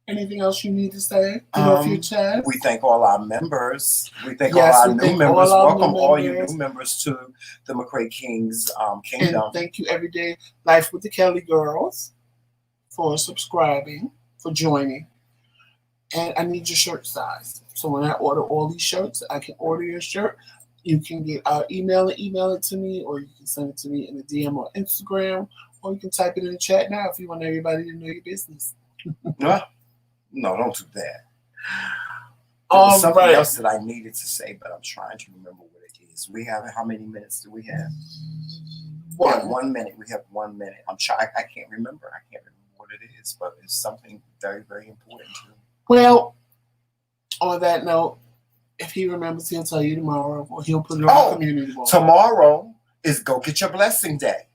[SPEAKER 1] Anything else you need to say? Get off your chest?
[SPEAKER 2] We thank all our members. We thank all our new members. Welcome all you new members to the McRae Kingz Kingdom.
[SPEAKER 1] And thank you, Everyday Life with the Kelly Girls, for subscribing, for joining. And I need your shirt size. So when I order all these shirts, I can order your shirt. You can get our email and email it to me, or you can send it to me in a DM or Instagram, or you can type it in the chat now if you want everybody to know your business.
[SPEAKER 2] No, don't do that. There was something else that I needed to say, but I'm trying to remember what it is. We have, how many minutes do we have? We have 1 minute. We have 1 minute. I can't remember. I can't remember what it is, but it's something very, very important to me.
[SPEAKER 1] Well, on that note, if he remembers, he'll tell you tomorrow, or he'll put it on the community wall.
[SPEAKER 2] Tomorrow is Go Get Your Blessing Day.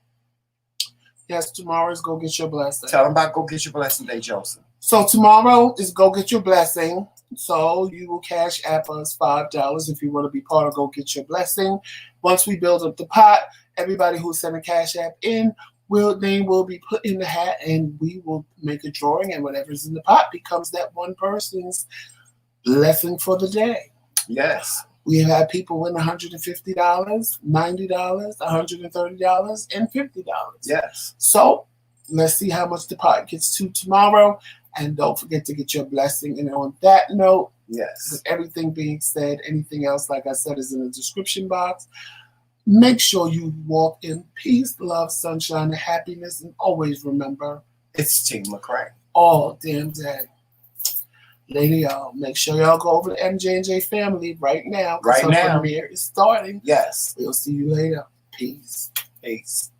[SPEAKER 1] Yes, tomorrow is Go Get Your Blessing.
[SPEAKER 2] Tell them about Go Get Your Blessing Day, Joseph.
[SPEAKER 1] So tomorrow is Go Get Your Blessing. So you will cash app us $5 if you want to be part of Go Get Your Blessing. Once we build up the pot, everybody who's sending cash app in, name will be put in the hat, and we will make a drawing, and whatever's in the pot becomes that one person's blessing for the day.
[SPEAKER 2] Yes.
[SPEAKER 1] We have had people win $150, $90, $130, and $50.
[SPEAKER 2] Yes.
[SPEAKER 1] So let's see how much the pot gets to tomorrow. And don't forget to get your blessing. And on that note,
[SPEAKER 2] yes,
[SPEAKER 1] with everything being said, anything else, like I said, is in the description box. Make sure you walk in peace, love, sunshine, and happiness. And always remember,
[SPEAKER 2] it's Team McRae
[SPEAKER 1] all damn day. Lady, y'all, make sure y'all go over to MJ&J Family right now.
[SPEAKER 2] Right now.
[SPEAKER 1] Premiere is starting.
[SPEAKER 2] Yes.
[SPEAKER 1] We'll see you later. Peace.
[SPEAKER 2] Peace.